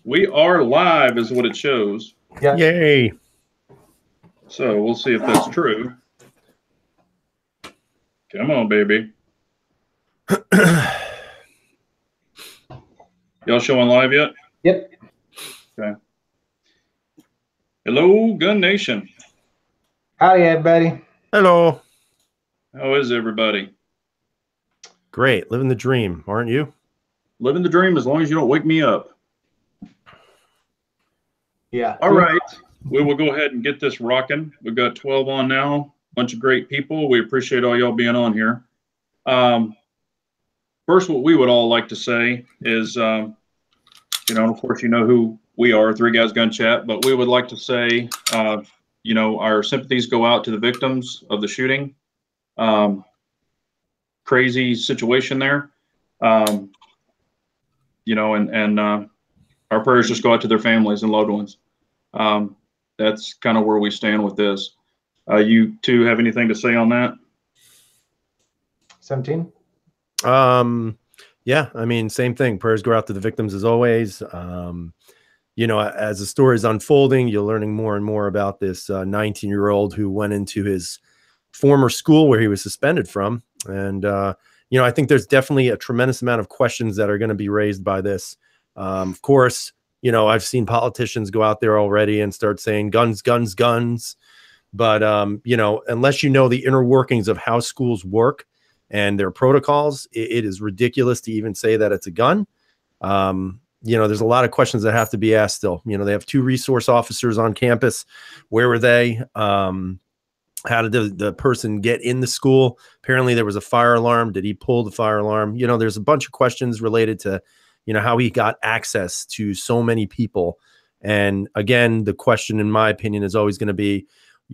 We are live is what it shows. Yeah. Yay. So we'll see if that's true. Come on, baby. Y'all showing live yet? Yep. Okay. Hello, Gun Nation. Howdy, everybody. Hello. How is everybody? Great. Living the dream, aren't you? Living the dream as long as you don't wake me up. Yeah. All right. We will go ahead and get this rocking. We've got 12 on now. Bunch of great people. We appreciate all y'all being on here. First, what we would all like to say is, of course, you know who we are, Three Guys Gun Chat, but we would like to say, our sympathies go out to the victims of the shooting. Crazy situation there. And our prayers just go out to their families and loved ones. That's kind of where we stand with this. You two have anything to say on that? 17. Yeah, I mean, same thing. Prayers go out to the victims as always. As the story is unfolding, you're learning more and more about this 19-year-old who went into his former school where he was suspended from. And, I think there's definitely a tremendous amount of questions that are going to be raised by this. Of course, I've seen politicians go out there already and start saying guns, guns, guns. But, unless you know the inner workings of how schools work and their protocols, it is ridiculous to even say that it's a gun. There's a lot of questions that have to be asked still. They have 2 resource officers on campus. Where were they? How did the person get in the school? Apparently there was a fire alarm. Did he pull the fire alarm? There's a bunch of questions related to, how he got access to so many people. And again, the question, in my opinion, is always going to be,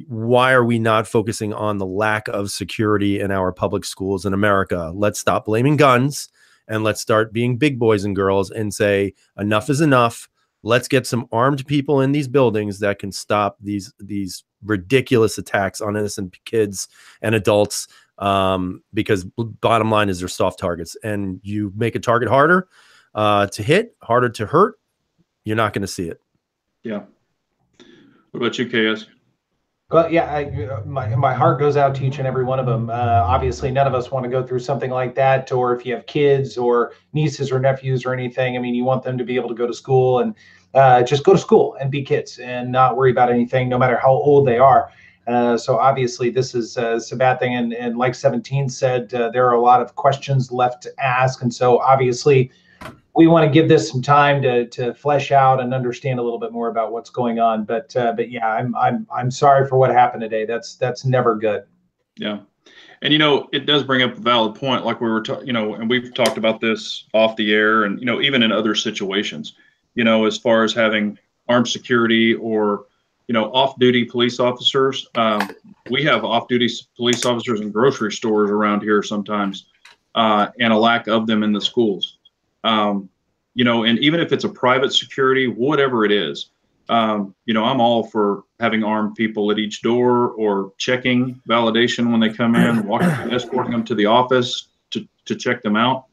why are we not focusing on the lack of security in our public schools in America? Let's stop blaming guns and let's start being big boys and girls and say, enough is enough. Let's get some armed people in these buildings that can stop these ridiculous attacks on innocent kids and adults, because bottom line is they're soft targets. And you make a target harder to hit, harder to hurt, you're not going to see it. Yeah. What about you, KS? Well, yeah, my heart goes out to each and every one of them. Obviously, none of us want to go through something like that, or if you have kids or nieces or nephews or anything, I mean, you want them to be able to go to school and just go to school and be kids and not worry about anything, no matter how old they are. So obviously, this is a bad thing. And like 17 said, there are a lot of questions left to ask. And so obviously, we want to give this some time to flesh out and understand a little bit more about what's going on. But yeah, I'm sorry for what happened today. That's never good. Yeah. And, it does bring up a valid point, like we were, and we've talked about this off the air and, even in other situations, as far as having armed security or, off-duty police officers. We have off-duty police officers in grocery stores around here sometimes, and a lack of them in the schools. And even if it's a private security, whatever it is, I'm all for having armed people at each door or checking validation when they come in, escorting them to the office to check them out.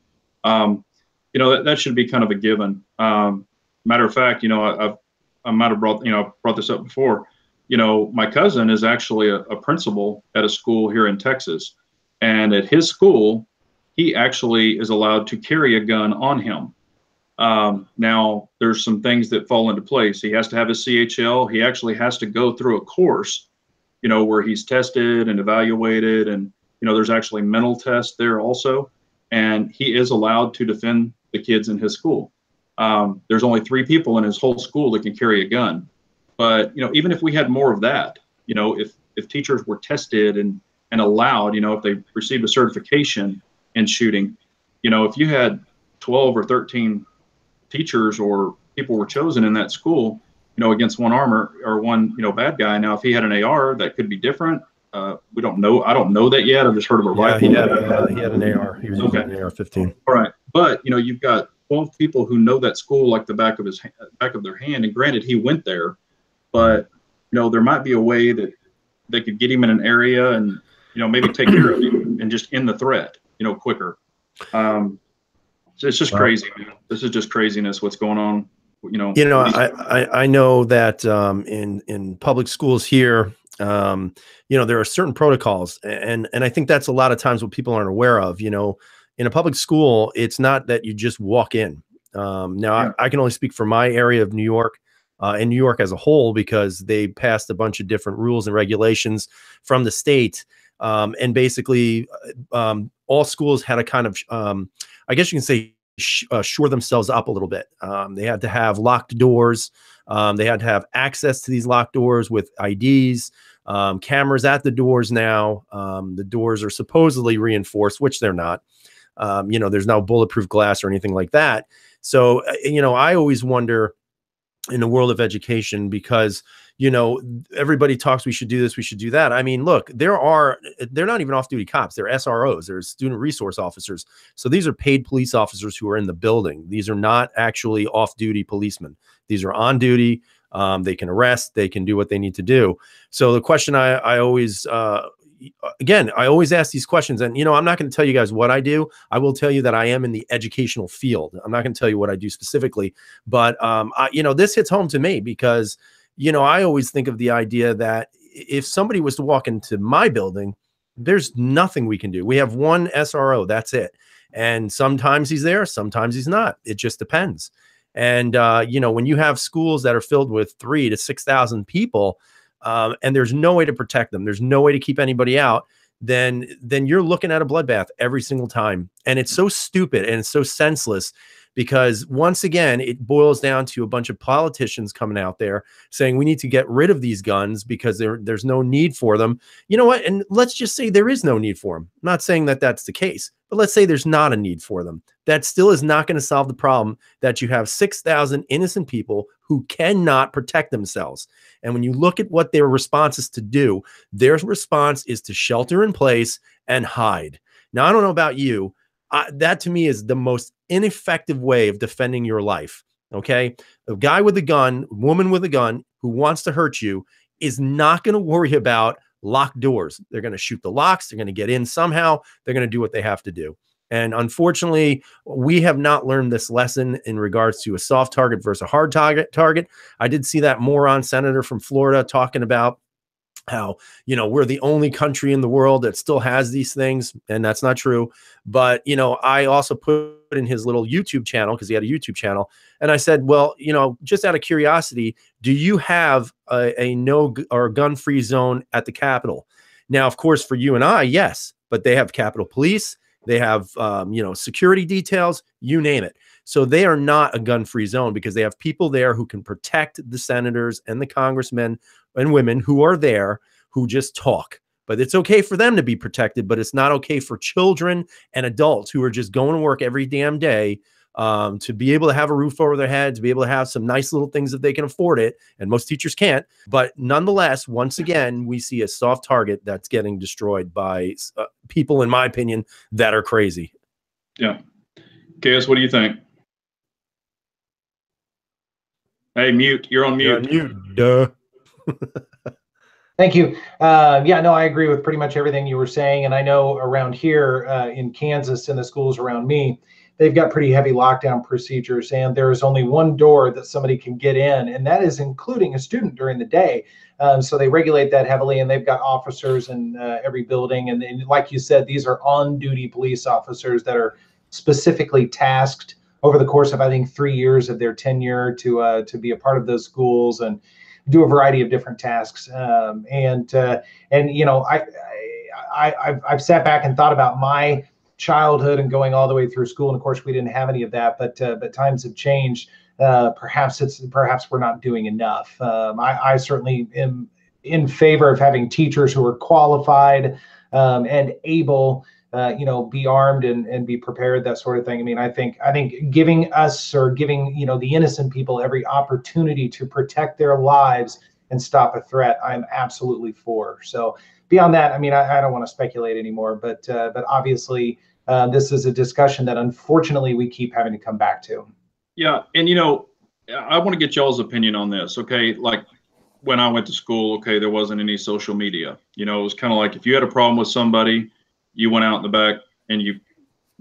That should be kind of a given. Matter of fact, I might have brought this up before. My cousin is actually a principal at a school here in Texas, and at his school, he actually is allowed to carry a gun on him. Now, there's some things that fall into place. He has to have his CHL. He actually has to go through a course, where he's tested and evaluated. And, there's actually mental tests there also. And he is allowed to defend the kids in his school. There's only 3 people in his whole school that can carry a gun. But, even if we had more of that, if teachers were tested and allowed, if they received a certification in shooting, if you had 12 or 13 teachers or people were chosen in that school, against one armor or one, bad guy. Now, if he had an AR, that could be different. We don't know. I don't know that yet. I've just heard of a rifle. He had an AR. He was using an AR-15. All right. But, you've got 12 people who know that school like the back of their hand. And granted, he went there, but, there might be a way that they could get him in an area and, maybe take care of him and just end the threat, quicker. It's just crazy, man. This is just craziness. What's going on? I know that in public schools here, there are certain protocols, and I think that's a lot of times what people aren't aware of. In a public school, it's not that you just walk in. Now, I can only speak for my area of New York, and New York as a whole, because they passed a bunch of different rules and regulations from the state, and basically all schools had a kind of, I guess you can say, shore themselves up a little bit. They had to have locked doors. They had to have access to these locked doors with IDs, cameras at the doors now. The doors are supposedly reinforced, which they're not. There's no bulletproof glass or anything like that. So, I always wonder in the world of education, because, everybody talks, we should do this, we should do that. I mean, look, they're not even off-duty cops. They're SROs. They're student resource officers. So these are paid police officers who are in the building. These are not actually off-duty policemen. These are on duty. They can arrest. They can do what they need to do. So the question I always, again, I always ask these questions, and, I'm not going to tell you guys what I do. I will tell you that I am in the educational field. I'm not going to tell you what I do specifically, but, this hits home to me because, I always think of the idea that if somebody was to walk into my building, there's nothing we can do. We have one SRO, that's it. And sometimes he's there, sometimes he's not. It just depends. And, when you have schools that are filled with 3,000 to 6,000 people, and there's no way to protect them, there's no way to keep anybody out, then you're looking at a bloodbath every single time. And it's so stupid and it's so senseless, because once again, it boils down to a bunch of politicians coming out there saying we need to get rid of these guns because there's no need for them. You know what? And let's just say there is no need for them. I'm not saying that that's the case, but let's say there's not a need for them. That still is not going to solve the problem that you have 6,000 innocent people who cannot protect themselves. And when you look at what their response is to do, their response is to shelter in place and hide. Now, I don't know about you. That to me is the most ineffective way of defending your life. Okay. A guy with a gun, woman with a gun who wants to hurt you is not going to worry about locked doors. They're going to shoot the locks. They're going to get in somehow. They're going to do what they have to do. And unfortunately, we have not learned this lesson in regards to a soft target versus a hard target. I did see that moron senator from Florida talking about how, we're the only country in the world that still has these things. And that's not true. But, I also put in his little YouTube channel, because he had a YouTube channel. And I said, well, just out of curiosity, do you have a no or gun-free zone at the Capitol? Now, of course, for you and I, yes, but they have Capitol Police. They have, security details, you name it. So they are not a gun-free zone because they have people there who can protect the senators and the congressmen and women who are there who just talk. But it's okay for them to be protected, but it's not okay for children and adults who are just going to work every damn day to be able to have a roof over their head, to be able to have some nice little things if they can afford it. And most teachers can't. But nonetheless, once again, we see a soft target that's getting destroyed by people, in my opinion, that are crazy. Yeah. KS, what do you think? Hey, mute. You're on mute. You're on mute. Duh. Thank you. Yeah, no, I agree with pretty much everything you were saying. And I know around here in Kansas, in the schools around me, they've got pretty heavy lockdown procedures, and there is only one door that somebody can get in, and that is including a student during the day. So they regulate that heavily, and they've got officers in every building. And like you said, these are on-duty police officers that are specifically tasked over the course of, I think, 3 years of their tenure to be a part of those schools and do a variety of different tasks. And I've sat back and thought about my childhood and going all the way through school. And of course, we didn't have any of that, but times have changed. Perhaps we're not doing enough. I certainly am in favor of having teachers who are qualified and able, be armed and be prepared, that sort of thing. I mean, I think giving us, or giving, the innocent people every opportunity to protect their lives and stop a threat, I'm absolutely for. So beyond that, I mean, I don't want to speculate anymore, but obviously this is a discussion that unfortunately we keep having to come back to. Yeah. And, I want to get y'all's opinion on this. Okay. Like when I went to school, okay, there wasn't any social media. It was kind of like if you had a problem with somebody, you went out in the back and you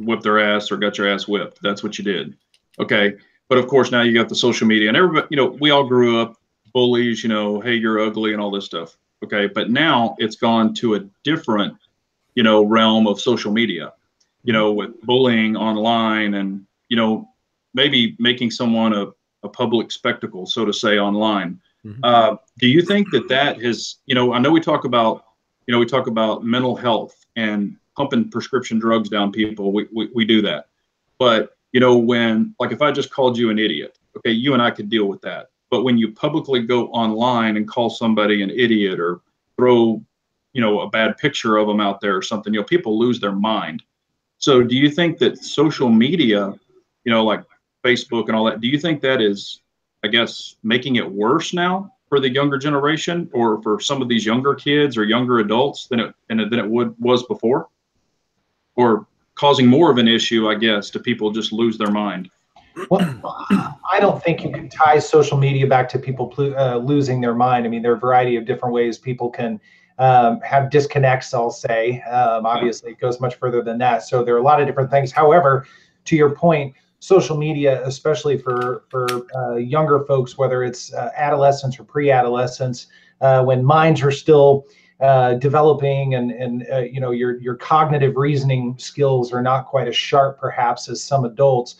whipped their ass or got your ass whipped. That's what you did. Okay. But of course, now you got the social media and everybody, we all grew up bullies, hey, you're ugly and all this stuff. Okay. But now it's gone to a different, realm of social media, with bullying online and, maybe making someone a public spectacle, so to say, online. Mm-hmm. Do you think that has, I know we talk about mental health and pumping prescription drugs down people. We do that. But, when, like, if I just called you an idiot, okay, you and I could deal with that. But when you publicly go online and call somebody an idiot or throw, a bad picture of them out there or something, people lose their mind. So do you think that social media, like Facebook and all that, do you think that is, I guess, making it worse now for the younger generation or for some of these younger kids or younger adults than it was before? Or causing more of an issue, I guess, to people just lose their mind? Well, I don't think you can tie social media back to people losing their mind. I mean, there are a variety of different ways people can have disconnects, I'll say. Obviously, it goes much further than that. So there are a lot of different things. However, to your point, social media, especially for younger folks, whether it's adolescents or pre-adolescents, when minds are still developing and your cognitive reasoning skills are not quite as sharp, perhaps, as some adults,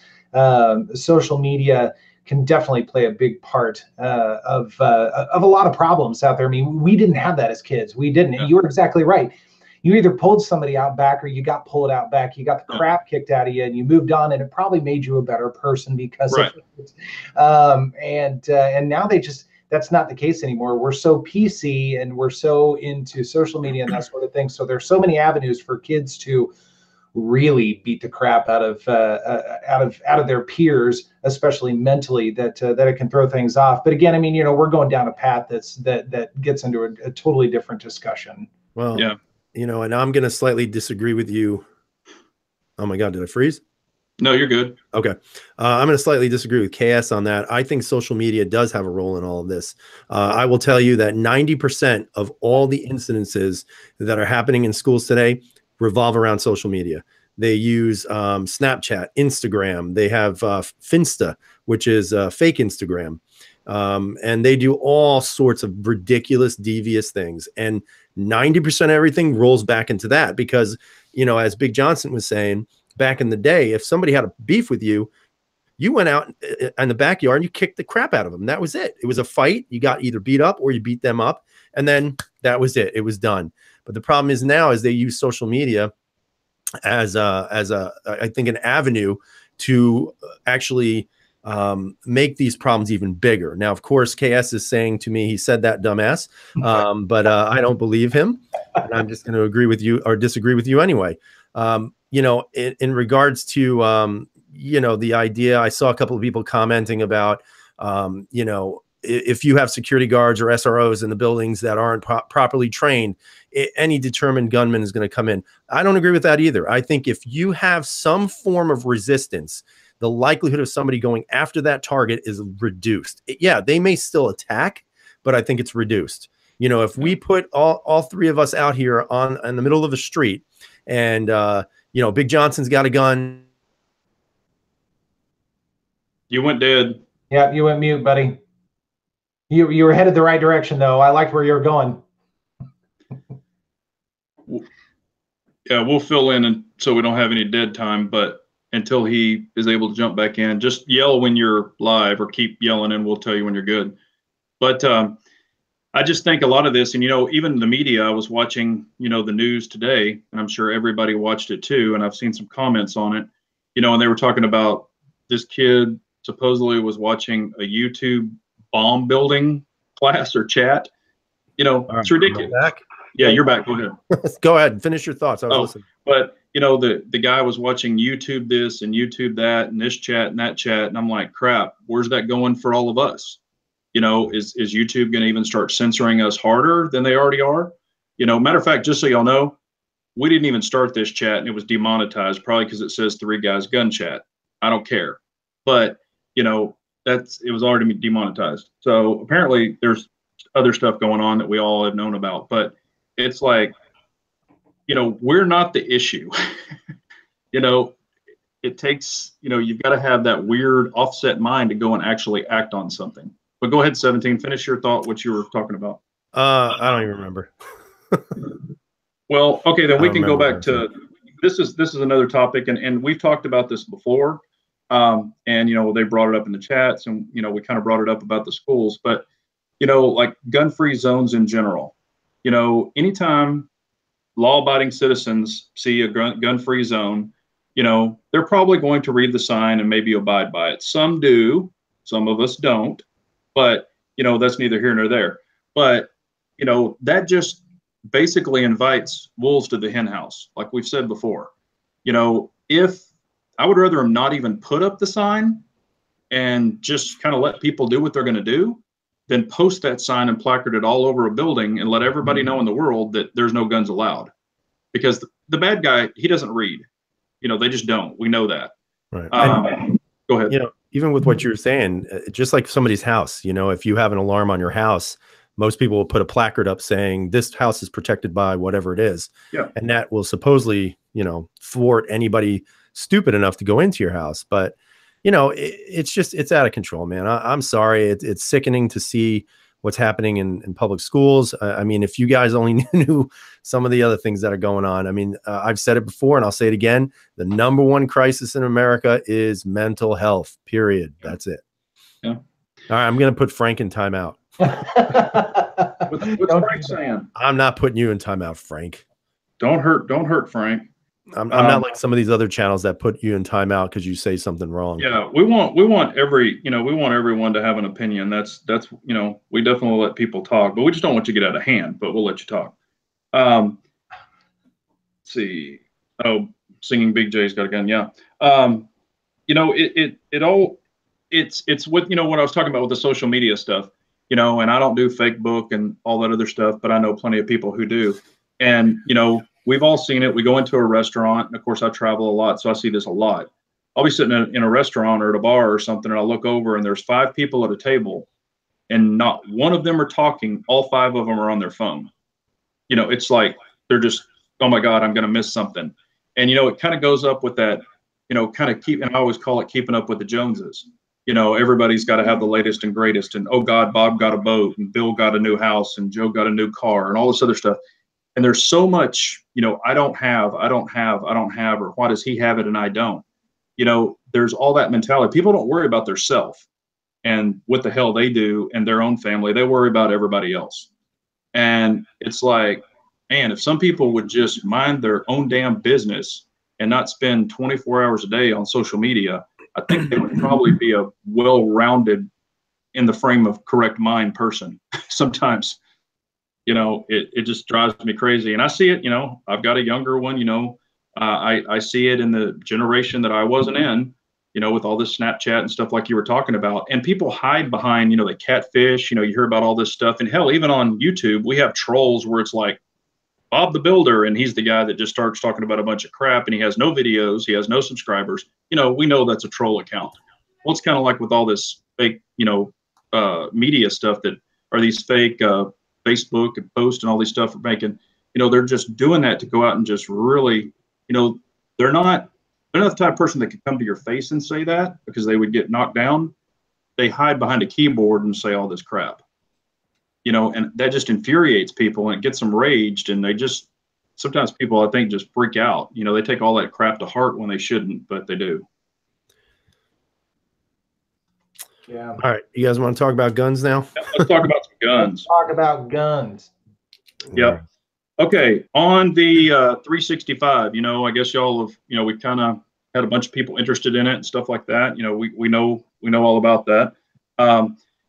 social media can definitely play a big part of a lot of problems out there. I mean, we didn't have that as kids. We didn't. Yeah. You were exactly right. You either pulled somebody out back or you got pulled out back. You got the crap kicked out of you and you moved on, and it probably made you a better person because of it. And now that's not the case anymore. We're so PC and we're so into social media and that sort of thing. So there's so many avenues for kids to really beat the crap out of their peers, especially mentally, that it can throw things off. But again, I mean, we're going down a path that gets into a totally different discussion. Well, yeah. And I'm going to slightly disagree with you. Oh my God, did I freeze? No, you're good. Okay. I'm going to slightly disagree with KS on that. I think social media does have a role in all of this. I will tell you that 90% of all the incidences that are happening in schools today revolve around social media. They use Snapchat, Instagram. They have Finsta, which is fake Instagram. And they do all sorts of ridiculous, devious things. And 90% of everything rolls back into that because, as Big Johnson was saying, back in the day, if somebody had a beef with you, you went out in the backyard and you kicked the crap out of them. That was it. It was a fight. You got either beat up or you beat them up. And then that was it. It was done. But the problem is now is they use social media as I think an avenue to actually make these problems even bigger. Now, of course, KS is saying to me, he said that, dumbass, but I don't believe him. And I'm just going to agree with you or disagree with you anyway. In regards to, the idea, I saw a couple of people commenting about, if you have security guards or SROs in the buildings that aren't properly trained, any determined gunman is going to come in. I don't agree with that either. I think if you have some form of resistance, the likelihood of somebody going after that target is reduced. Yeah, they may still attack, but I think it's reduced. If we put all three of us out here in the middle of the street and, Big Johnson's got a gun. You went dead. Yeah, you went mute, buddy. You were headed the right direction, though. I liked where you were going. Yeah, we'll fill in so we don't have any dead time, but until he is able to jump back in, just yell when you're live or keep yelling and we'll tell you when you're good. But I just think a lot of this, and, even the media, I was watching, the news today, and I'm sure everybody watched it too. And I've seen some comments on it, and they were talking about this kid supposedly was watching a YouTube bomb building class or chat. It's ridiculous. Yeah, you're back. Go ahead. Go ahead. Finish your thoughts. I was listening. But, the guy was watching YouTube this and YouTube that and this chat and that chat. And I'm like, crap, where's that going for all of us? Is YouTube going to even start censoring us harder than they already are? Matter of fact, just so y'all know, we didn't even start this chat and it was demonetized probably because it says 3 guys gun chat. I don't care. But, it was already demonetized. So apparently there's other stuff going on that we all have known about, but it's like, we're not the issue. it takes, you know, you've got to have that weird offset mind to go and actually act on something. But go ahead, 17, finish your thought, what you were talking about. I don't even remember. Well, okay, then we can go back to, this is another topic, and we've talked about this before. And, you know, they brought it up in the chats, and, you know, we kind of brought it up about the schools, but, you know, like gun-free zones in general, you know, anytime law-abiding citizens see a gun-free zone, you know, they're probably going to read the sign and maybe abide by it. Some do, some of us don't, but, you know, that's neither here nor there. But, you know, that just basically invites wolves to the hen house, like we've said before. You know, if I would rather them not even put up the sign and just kind of let people do what they're going to do than post that sign and placard it all over a building and let everybody know in the world that there's no guns allowed. Because the bad guy, he doesn't read. You know, they just don't. We know that. Right. Go ahead. You know, even with what you're saying, just like somebody's house, you know, if you have an alarm on your house, most people will put a placard up saying this house is protected by whatever it is. Yeah. And that will supposedly, you know, thwart anybody stupid enough to go into your house. But, you know, it's just, it's out of control, man. I'm sorry. It's sickening to see what's happening in public schools. I mean, if you guys only knew some of the other things that are going on. I mean, I've said it before and I'll say it again. The #1 crisis in America is mental health, period. That's it. Yeah. All right. I'm going to put Frank in timeout. What's Frank saying? I'm not putting you in timeout, Frank. Don't hurt Frank. I'm not like some of these other channels that put you in timeout because you say something wrong. Yeah, we want everyone to have an opinion. That's you know, we definitely let people talk, but we just don't want you to get out of hand. But we'll let you talk. Let's see. Oh, Singing Big J's got a gun. Yeah. You know, it's with, you know, what I was talking about with the social media stuff. You know, and I don't do Facebook and all that other stuff, but I know plenty of people who do. And, you know, we've all seen it. We go into a restaurant, and of course I travel a lot, so I see this a lot. I'll be sitting in a restaurant or at a bar or something, and I'll look over and there's 5 people at a table and not one of them are talking. All 5 of them are on their phone. You know, it's like, they're just, oh my God, I'm going to miss something. And, you know, it kind of goes up with that, you know, kind of and I always call it keeping up with the Joneses. You know, everybody's got to have the latest and greatest. And, oh God, Bob got a boat and Bill got a new house and Joe got a new car and all this other stuff. And there's so much, you know, I don't have, or why does he have it and I don't? You know, there's all that mentality. People don't worry about their self and what the hell they do and their own family. They worry about everybody else. And it's like, man, if some people would just mind their own damn business and not spend 24 hours a day on social media, I think they would probably be a well-rounded, in the frame of correct mind person. Sometimes, you know, it just drives me crazy. And I see it, you know, I've got a younger one, you know, I see it in the generation that I wasn't in, you know, with all this Snapchat and stuff like you were talking about. And people hide behind, you know, the catfish, you know, you hear about all this stuff. And hell, even on YouTube, we have trolls where it's like Bob the Builder, and he's the guy that just starts talking about a bunch of crap, and he has no videos, he has no subscribers. You know, we know that's a troll account. Well, it's kind of like with all this fake, you know, media stuff that are these fake Facebook and posts and all these stuff are making, you know, they're just doing that to go out and just really, you know, they're not the type of person that could come to your face and say that, because they would get knocked down. They hide behind a keyboard and say all this crap. You know, and that just infuriates people and it gets them raged, and they just, sometimes people, I think, just freak out. You know, they take all that crap to heart when they shouldn't, but they do. Yeah. All right. You guys want to talk about guns now? Yeah, let's talk about some guns. Let's talk about guns. Yep. Okay. On the 365, you know, I guess y'all have, you know, we kind of had a bunch of people interested in it and stuff like that. You know, we know all about that.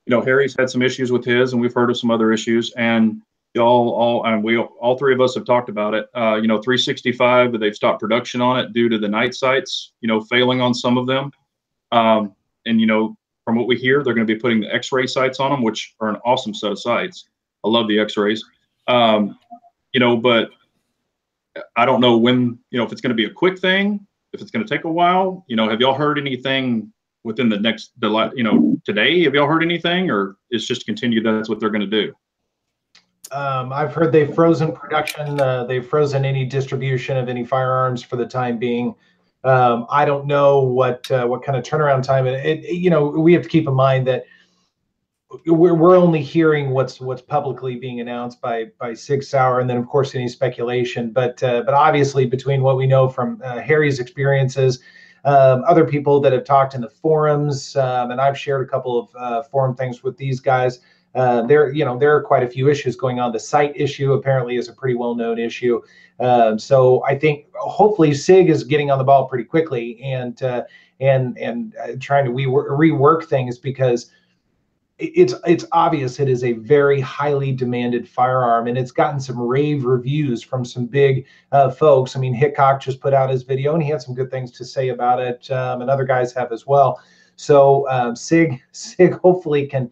You know, Harry's had some issues with his, and we've heard of some other issues, and all 3 of us have talked about it. You know, 365, they've stopped production on it due to the night sights, you know, failing on some of them. And, you know, from what we hear, they're going to be putting the X-ray sights on them, which are an awesome set of sights. I love the X-rays. You know, but I don't know when, you know, if it's going to be a quick thing, if it's going to take a while. You know, have y'all heard anything within you know, today? Have y'all heard anything, or it's just continued that's what they're going to do? I've heard they've frozen production. They've frozen any distribution of any firearms for the time being. I don't know what kind of turnaround time. We have to keep in mind that we're only hearing what's publicly being announced by Sig Sauer, and then of course any speculation. But obviously, between what we know from Harry's experiences, other people that have talked in the forums, and I've shared a couple of forum things with these guys. There are quite a few issues going on. The site issue apparently is a pretty well-known issue. So I think hopefully Sig is getting on the ball pretty quickly and trying to rework things, because it's obvious it is a very highly demanded firearm, and it's gotten some rave reviews from some big folks. I mean, Hickok just put out his video, and he had some good things to say about it, and other guys have as well. So Sig hopefully can,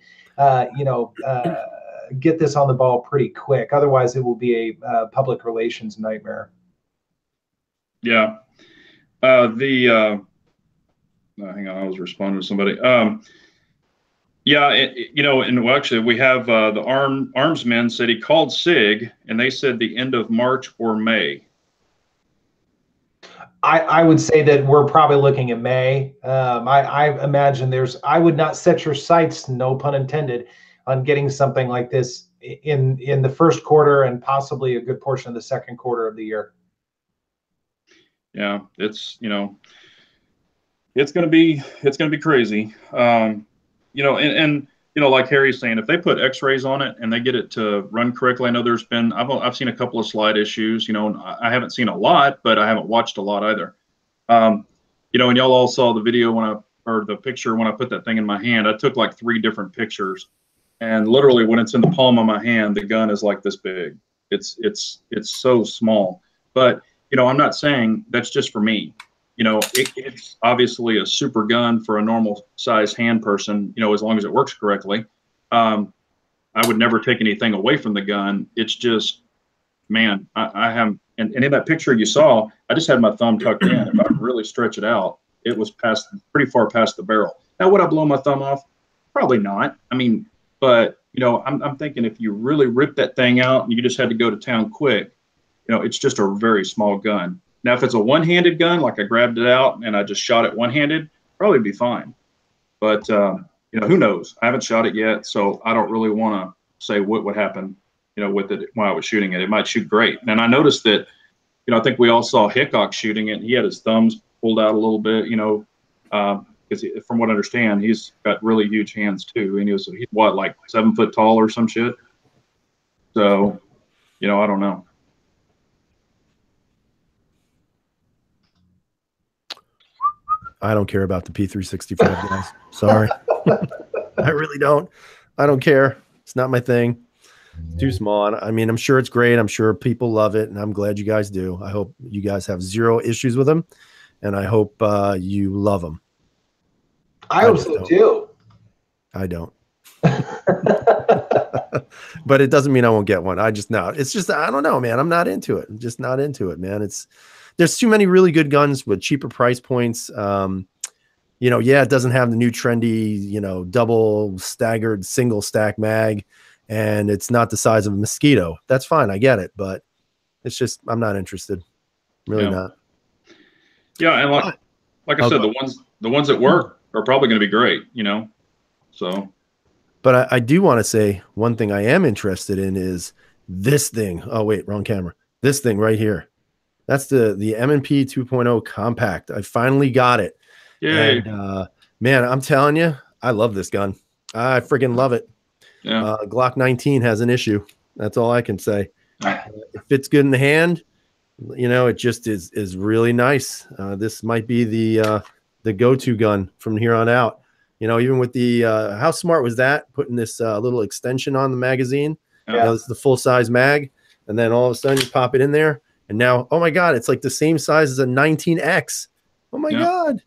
get this on the ball pretty quick. Otherwise, it will be a public relations nightmare. Yeah. Hang on, I was responding to somebody. Yeah, and actually we have the armsman said he called Sig, and they said the end of March or May. I would say that we're probably looking at May. I imagine I would not set your sights, no pun intended, on getting something like this in the first quarter and possibly a good portion of the second quarter of the year. Yeah, it's gonna be crazy. Like Harry's saying, if they put X-rays on it and they get it to run correctly, I know I've seen a couple of slide issues. And I haven't seen a lot, but I haven't watched a lot either. And y'all all saw the video or the picture when I put that thing in my hand. I took like 3 different pictures, and literally when it's in the palm of my hand, the gun is like this big. It's so small. But I'm not saying that's just for me. It's obviously a super gun for a normal size hand person, as long as it works correctly. I would never take anything away from the gun. It's just, man, I have, and in that picture you saw, I just had my thumb tucked in. If I really stretch it out, it was pretty far past the barrel. Now, would I blow my thumb off? Probably not. I mean, but, I'm thinking if you really rip that thing out and you just had to go to town quick, it's just a very small gun. Now, if it's a one-handed gun, like I grabbed it out and I just shot it one-handed, probably be fine. But, who knows? I haven't shot it yet, so I don't really want to say what would happen, with it when I was shooting it. It might shoot great. And I noticed that, I think we all saw Hickok shooting it. He had his thumbs pulled out a little bit, because from what I understand, he's got really huge hands too. And he's what, like 7 foot tall or some shit? So, I don't know. I don't care about the P365 guys. Sorry. I really don't. I don't care. It's not my thing. It's too small. I mean, I'm sure it's great. I'm sure people love it, and I'm glad you guys do. I hope you guys have 0 issues with them, and I hope you love them. I hope so too. I don't. But it doesn't mean I won't get one. It's just, I don't know, man. I'm not into it. I'm just not into it, man. There's too many really good guns with cheaper price points. It doesn't have the new trendy, double staggered single stack mag, and it's not the size of a Mosquito. That's fine. I get it, but it's just, I'm not interested. Really not. Yeah. And like I said, the ones that work are probably going to be great, so. But I do want to say one thing I am interested in is this thing. Oh, wait, wrong camera. This thing right here. That's the M&P 2.0 compact. I finally got it. Yay. And, man, I'm telling you, I love this gun. I freaking love it. Yeah. Glock 19 has an issue. That's all I can say. It fits good in the hand. It just is really nice. This might be the go-to gun from here on out. Even with the how smart was that? Putting this little extension on the magazine. Yeah. It's the full-size mag, and then all of a sudden you pop it in there. And now, oh my God, it's like the same size as a 19X. Oh my God.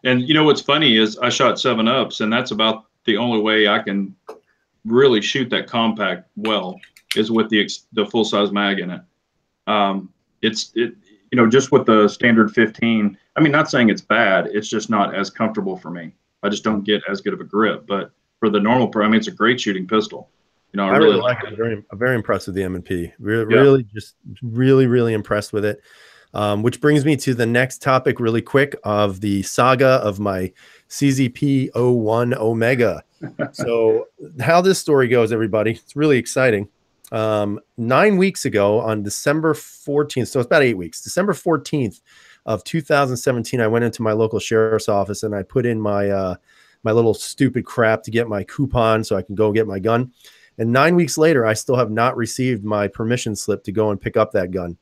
And what's funny is I shot 7-ups, and that's about the only way I can really shoot that compact well is with the full size mag in it. Just with the standard 15. I mean, not saying it's bad. It's just not as comfortable for me. I just don't get as good of a grip. But for the normal, it's a great shooting pistol. I really like it. I'm very impressed with the M&P. Really, just really impressed with it. Which brings me to the next topic really quick of the saga of my CZP-01 Omega. So how this story goes, everybody, it's really exciting. 9 weeks ago on December 14th, so it's about 8 weeks, December 14th of 2017, I went into my local sheriff's office and I put in my my little stupid crap to get my coupon so I can go get my gun. And 9 weeks later, I still have not received my permission slip to go and pick up that gun.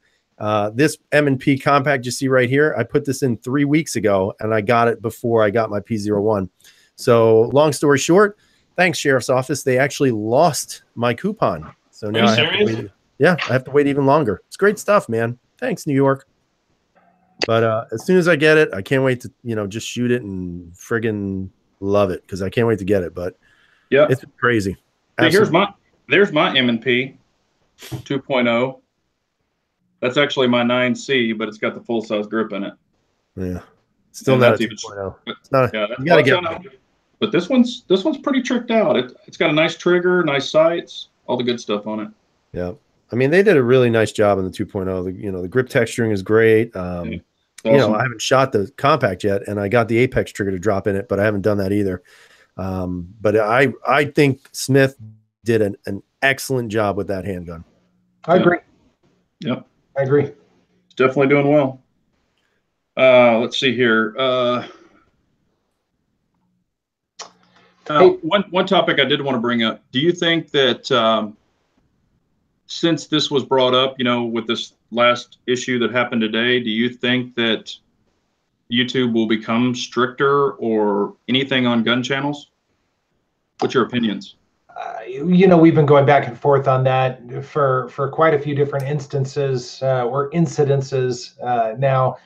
This M&P compact you see right here, I put this in 3 weeks ago and I got it before I got my P01. So long story short, thanks, Sheriff's Office. They actually lost my coupon. So now I have to wait. Yeah, I have to wait even longer. It's great stuff, man. Thanks, New York. But as soon as I get it, I can't wait to, you know, just shoot it and friggin' love it because I can't wait to get it. But yeah, it's crazy. See, there's my M&P 2.0. That's actually my 9C, but it's got the full size grip in it. Yeah, still not a 2.0. It's not. Yeah, you gotta get it. But this one's pretty tricked out. It's got a nice trigger, nice sights, all the good stuff on it. Yeah, I mean they did a really nice job on the 2.0. You know, the grip texturing is great. Awesome. You know, I haven't shot the compact yet, and I got the Apex trigger to drop in it, but I haven't done that either. But I think Smith did an excellent job with that handgun. I agree. Yep. I agree. It's definitely doing well. Let's see here. One topic I did want to bring up. Do you think that since this was brought up, you know, with this last issue that happened today, do you think that YouTube will become stricter or anything on gun channels? What's your opinions? You know, we've been going back and forth on that for quite a few different instances or incidences now.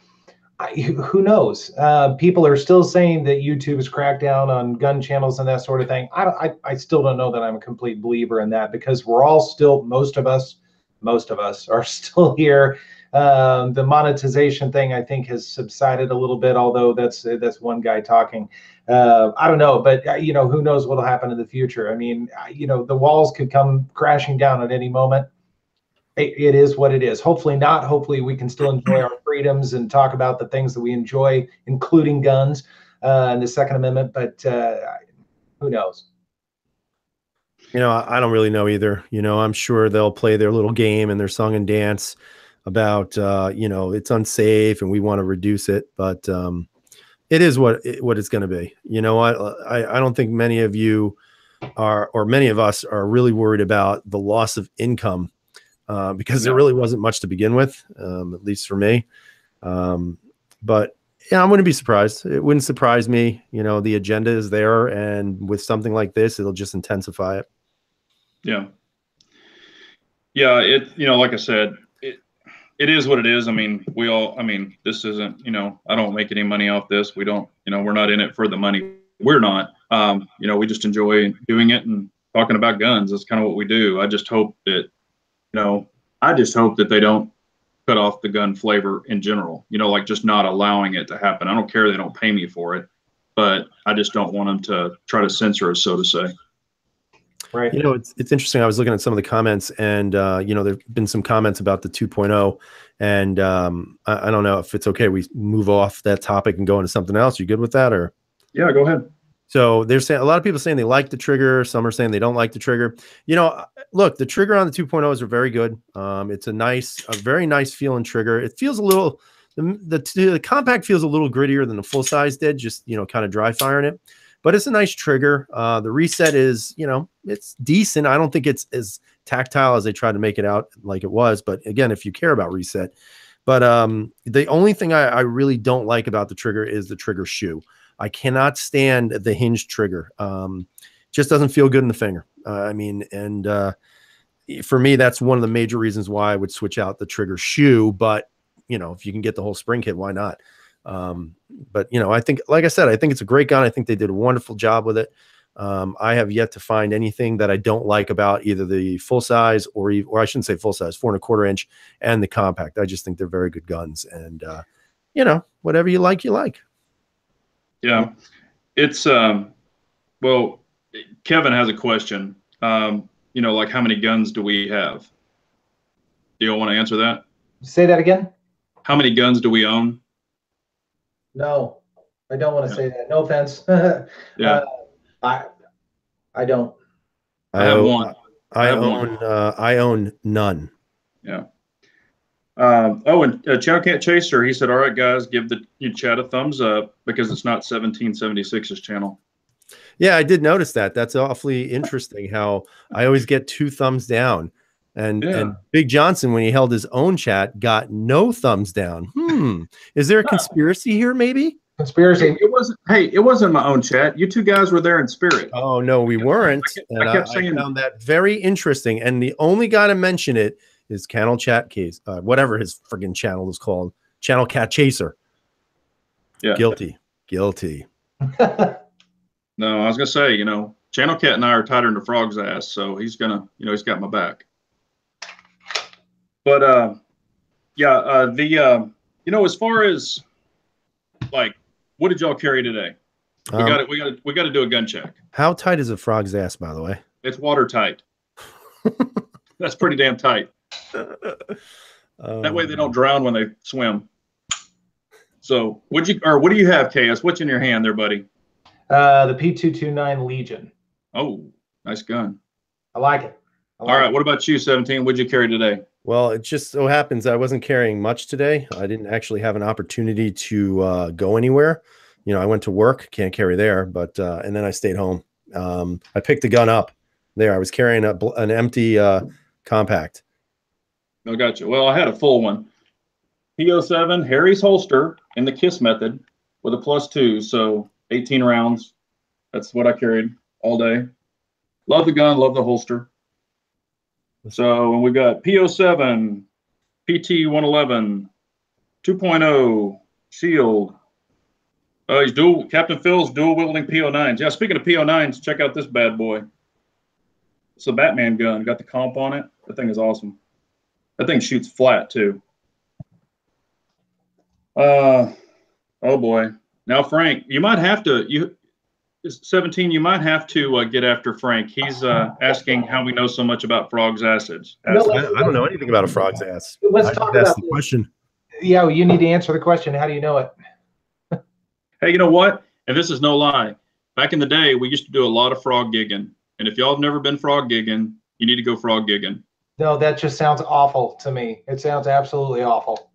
Who knows? People are still saying that YouTube has cracked down on gun channels and that sort of thing. I still don't know that I'm a complete believer in that because we're all still, most of us are still here. The monetization thing, I think, has subsided a little bit, although that's one guy talking. I don't know, but you know, who knows what'll happen in the future? I mean, you know, the walls could come crashing down at any moment. It is what it is. Hopefully not. Hopefully we can still enjoy our freedoms and talk about the things that we enjoy, including guns and the Second Amendment. But who knows? You know, I don't really know either. You know, I'm sure they'll play their little game and their song and dance about, you know, it's unsafe and we want to reduce it. But it is what it's going to be. You know, I don't think many of you are, or many of us are really worried about the loss of income. Because there really wasn't much to begin with, at least for me. But yeah, I wouldn't be surprised. It wouldn't surprise me. You know, the agenda is there, and with something like this, it'll just intensify it. Yeah. Yeah. You know, like I said, it is what it is. I mean, this isn't, you know, I don't make any money off this. We don't, you know, we're not in it for the money. We're not, you know, we just enjoy doing it and talking about guns. That's kind of what we do. I just hope that, you know, I just hope that they don't cut off the gun flavor in general, you know, like just not allowing it to happen. I don't care they don't pay me for it, but I just don't want them to try to censor us, so to say. Right. You know, it's interesting. I was looking at some of the comments and, you know, there've been some comments about the 2.0 and I don't know if it's okay. We move off that topic and go into something else. You good with that or? Yeah, go ahead. So they're saying, a lot of people saying they like the trigger. Some are saying they don't like the trigger. You know, look, the trigger on the 2.0s are very good. It's a very nice feeling trigger. It feels a little, the compact feels a little grittier than the full size did, just, you know, kind of dry firing it, but it's a nice trigger. The reset is, you know, it's decent. I don't think it's as tactile as they tried to make it out like it was. But again, if you care about reset, but the only thing I really don't like about the trigger is the trigger shoe. I cannot stand the hinge trigger. Just doesn't feel good in the finger. I mean, and for me, that's one of the major reasons why I would switch out the trigger shoe. But, you know, if you can get the whole spring kit, why not? But, you know, I think, like I said, I think it's a great gun. I think they did a wonderful job with it. I have yet to find anything that I don't like about either the full size or I shouldn't say full size, 4 1/4 inch and the compact. I just think they're very good guns. And, you know, whatever you like, you like. Yeah, it's well, Kevin has a question. You know, like how many guns do we have? Do you want to answer that? Say that again. how many guns do we own? No, I don't want to say that. No offense. Yeah. I don't. I have one. I own none. Yeah. And Chow Cat Chaser, he said, all right, guys, give the chat a thumbs up because it's not 1776's channel. Yeah, I did notice that. That's awfully interesting how I always get 2 thumbs down. And Big Johnson, when he held his own chat, got no thumbs down. Is there a conspiracy here, maybe? Conspiracy. It wasn't my own chat. You two guys were there in spirit. Oh, no, we weren't. I kept saying, I found that very interesting. And the only guy to mention it is Channel Chat Case, whatever his friggin' channel is called, Channel Cat Chaser. Yeah. Guilty. No, I was gonna say, Channel Cat and I are tighter than the frog's ass, so he's gonna, he's got my back. But as far as like, what did y'all carry today? We got to do a gun check. How tight is a frog's ass, by the way? It's watertight. That's pretty damn tight. That way they don't drown when they swim. So what do you have, KS? What's in your hand there, buddy? The P229 Legion. Oh, nice gun. I like it. All right. What about you, 17? What'd you carry today? Well, it just so happens I wasn't carrying much today. I didn't actually have an opportunity to go anywhere. I went to work, can't carry there, but and then I stayed home. I picked the gun up there. I was carrying an empty compact. I got you. Well, I had a full one. P07 Harry's holster in the KISS method with a +2, so 18 rounds. That's what I carried all day. Love the gun, love the holster. So we've got P07, PT111, 2.0, Shield. He's Captain Phil's dual wielding P09s. Yeah, speaking of P09s, check out this bad boy. It's a Batman gun. Got the comp on it. That thing is awesome. That thing shoots flat too. Oh boy. Now Frank, you might have to 17. You might have to get after Frank. He's asking how we know so much about frogs' acids. I don't know anything about a frog's ass. Let's talk about the question. Yeah, well, you need to answer the question. How do you know it? Hey, you know what? And this is no lie. Back in the day, we used to do a lot of frog gigging. And if y'all have never been frog gigging, you need to go frog gigging. No, that just sounds awful to me. It sounds absolutely awful.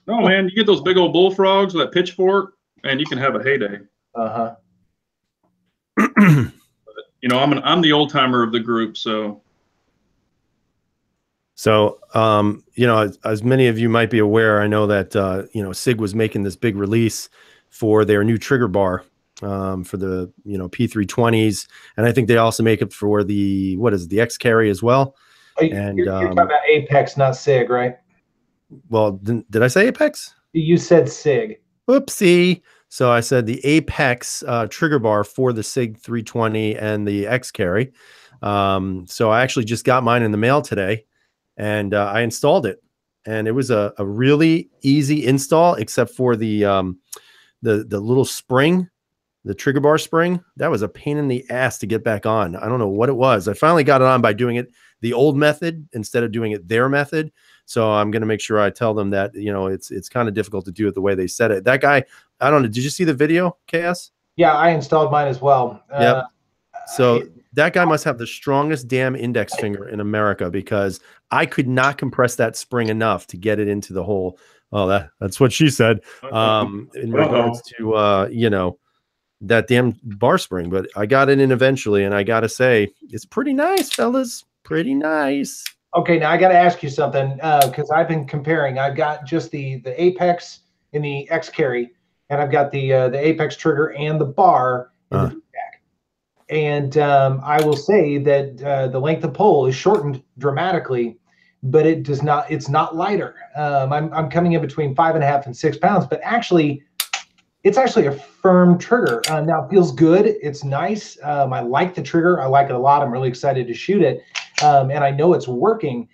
No, man, you get those big old bullfrogs with that pitchfork, and you can have a heyday. Uh-huh. I'm the old timer of the group, so. So, as many of you might be aware, I know that, Sig was making this big release for their new trigger bar for the, P320s. And I think they also make it for the, the X carry as well. You're talking about Apex, not Sig, right? Well, did I say Apex? You said Sig. Oopsie. So I said the Apex trigger bar for the Sig 320 and the X carry. So I actually just got mine in the mail today, and I installed it. And it was a really easy install, except for the little spring, the trigger bar spring. That was a pain in the ass to get back on. I don't know what it was. I finally got it on by doing it the old method instead of doing it their method. So I'm going to make sure I tell them that, it's kind of difficult to do it the way they said it. That guy, I don't know. Did you see the video, KS? Yeah, I installed mine as well. Yep. So that guy must have the strongest damn index finger in America, because I could not compress that spring enough to get it into the hole. Oh, that's what she said. In regards to, that damn bar spring, but I got it in eventually, and I got to say, it's pretty nice, fellas. Pretty nice. Okay, now I got to ask you something, because I've been comparing. I've got just the Apex in the X carry, and I've got the Apex trigger and the bar in the back. And I will say that the length of pole is shortened dramatically, but it does not. It's not lighter. I'm coming in between 5.5 and 6 pounds, but actually, it's actually a firm trigger. Now it feels good. It's nice. I like the trigger. I like it a lot. I'm really excited to shoot it. And I know it's working,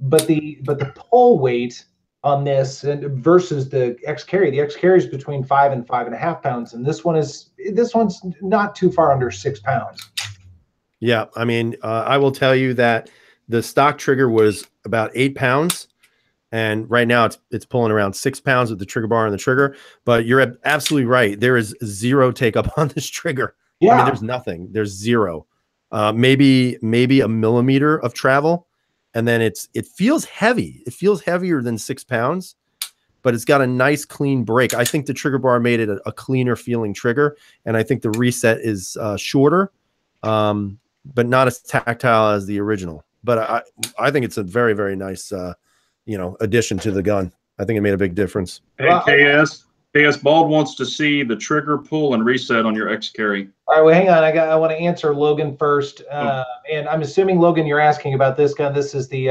but the pole weight on this versus the X carry is between 5 and 5.5 pounds, and this one's not too far under 6 pounds. Yeah, I mean, I will tell you that the stock trigger was about 8 pounds, And right now it's pulling around 6 pounds with the trigger bar and the trigger. But you're absolutely right. There is zero take up on this trigger. Yeah. I mean, there's nothing. There's zero. Maybe a millimeter of travel, and then it feels heavy. It feels heavier than 6 pounds, but it's got a nice clean break. I think the trigger bar made it a cleaner feeling trigger, and I think the reset is shorter, but not as tactile as the original. But I think it's a very, very nice addition to the gun. I think it made a big difference. Hey, KS Bald wants to see the trigger pull and reset on your X carry. All right, well, hang on. I want to answer Logan first, and I'm assuming, Logan, you're asking about this gun. This is the